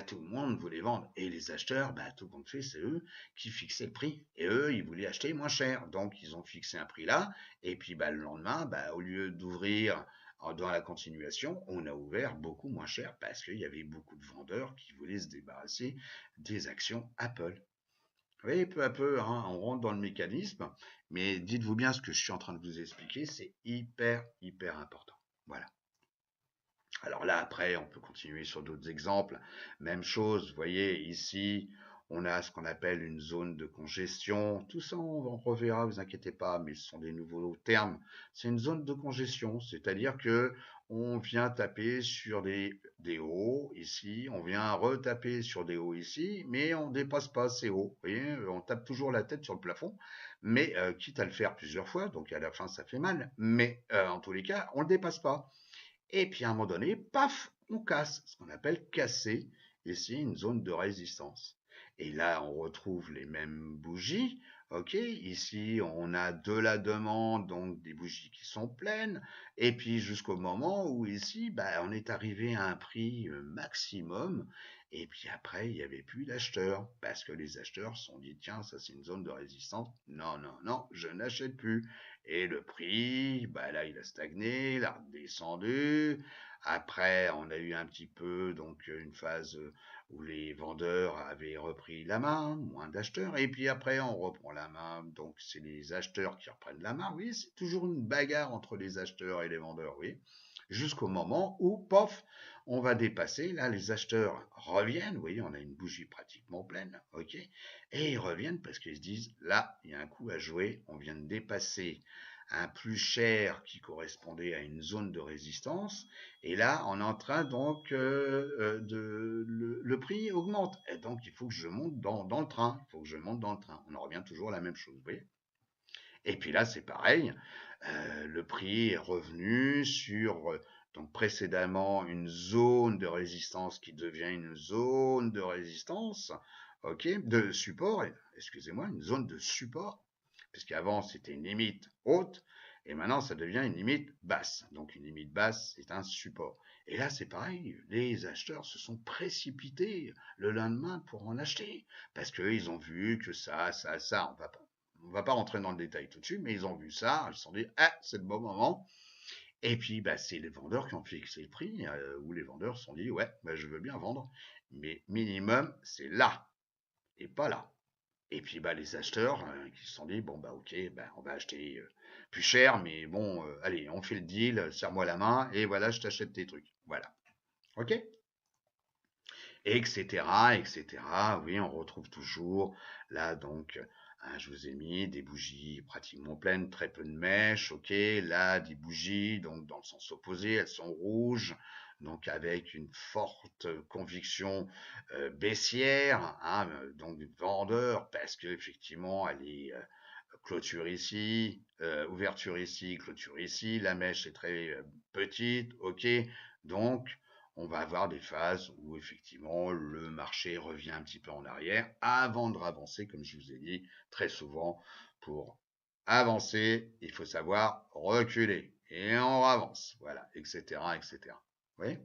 Speaker 1: Tout le monde voulait vendre. Et les acheteurs, bah, tout compte fait, c'est eux qui fixaient le prix. Et eux, ils voulaient acheter moins cher. Donc, ils ont fixé un prix là. Et puis, bah, le lendemain, bah, au lieu d'ouvrir dans la continuation, on a ouvert beaucoup moins cher parce qu'il y avait beaucoup de vendeurs qui voulaient se débarrasser des actions Apple. Vous voyez, peu à peu, hein, on rentre dans le mécanisme. Mais dites-vous bien ce que je suis en train de vous expliquer, c'est hyper, hyper important. Voilà. Alors là, après, on peut continuer sur d'autres exemples. Même chose, vous voyez, ici, on a ce qu'on appelle une zone de congestion. Tout ça, on reverra, vous inquiétez pas, mais ce sont des nouveaux termes. C'est une zone de congestion, c'est-à-dire que on vient taper sur des hauts ici, on vient retaper sur des hauts ici, mais on ne dépasse pas ces hauts. Vous voyez, on tape toujours la tête sur le plafond, mais quitte à le faire plusieurs fois, donc à la fin ça fait mal, mais en tous les cas, on ne le dépasse pas. Et puis à un moment donné, paf, on casse, ce qu'on appelle casser ici une zone de résistance. Et là, on retrouve les mêmes bougies. Ok, ici on a de la demande, donc des bougies qui sont pleines, et puis jusqu'au moment où ici, bah, on est arrivé à un prix maximum, et puis après il n'y avait plus d'acheteurs, parce que les acheteurs se sont dit tiens, ça c'est une zone de résistance, non, non, non, je n'achète plus. Et le prix, bah là, il a stagné, il a redescendu. Après, on a eu un petit peu donc une phase où les vendeurs avaient repris la main, moins d'acheteurs. Et puis après, on reprend la main. Donc c'est les acheteurs qui reprennent la main. Oui, c'est toujours une bagarre entre les acheteurs et les vendeurs. Oui, jusqu'au moment où, pof, on va dépasser. Là, les acheteurs reviennent. Vous voyez, on a une bougie pratiquement pleine. Ok, et ils reviennent parce qu'ils se disent là, il y a un coup à jouer. On vient de dépasser un plus cher qui correspondait à une zone de résistance. Et là, on est en train donc le prix augmente. Et donc, il faut que je monte dans le train. Il faut que je monte dans le train. On en revient toujours à la même chose, vous voyez. Et puis là, c'est pareil. Le prix est revenu sur donc précédemment une zone de résistance qui devient une zone de résistance, ok, de support. Excusez-moi, une zone de support, puisqu'avant c'était une limite haute et maintenant ça devient une limite basse. Donc une limite basse, c'est un support. Et là, c'est pareil, les acheteurs se sont précipités le lendemain pour en acheter parce qu'ils ont vu que ça, on va pas rentrer dans le détail tout de suite, mais ils ont vu ça, ils se sont dit, ah, c'est le bon moment. Et puis, bah, c'est les vendeurs qui ont fixé le prix, où les vendeurs se sont dit, ouais, bah, je veux bien vendre, mais minimum, c'est là, et pas là. Et puis, bah, les acheteurs qui se sont dit, bon, bah, ok, bah, on va acheter plus cher, mais bon, allez, on fait le deal, serre-moi la main, et voilà, je t'achète tes trucs. Voilà. Ok, etc., etc. Oui, on retrouve toujours là donc, je vous ai mis des bougies pratiquement pleines, très peu de mèches, ok. Là, des bougies donc dans le sens opposé, elles sont rouges, donc avec une forte conviction baissière, hein, donc vendeur, parce que effectivement, elle est clôture ici, ouverture ici, clôture ici, la mèche est très petite, ok. Donc on va avoir des phases où effectivement le marché revient un petit peu en arrière avant de avancer, comme je vous ai dit très souvent. Pour avancer, il faut savoir reculer et on avance, voilà, etc., etc. Oui.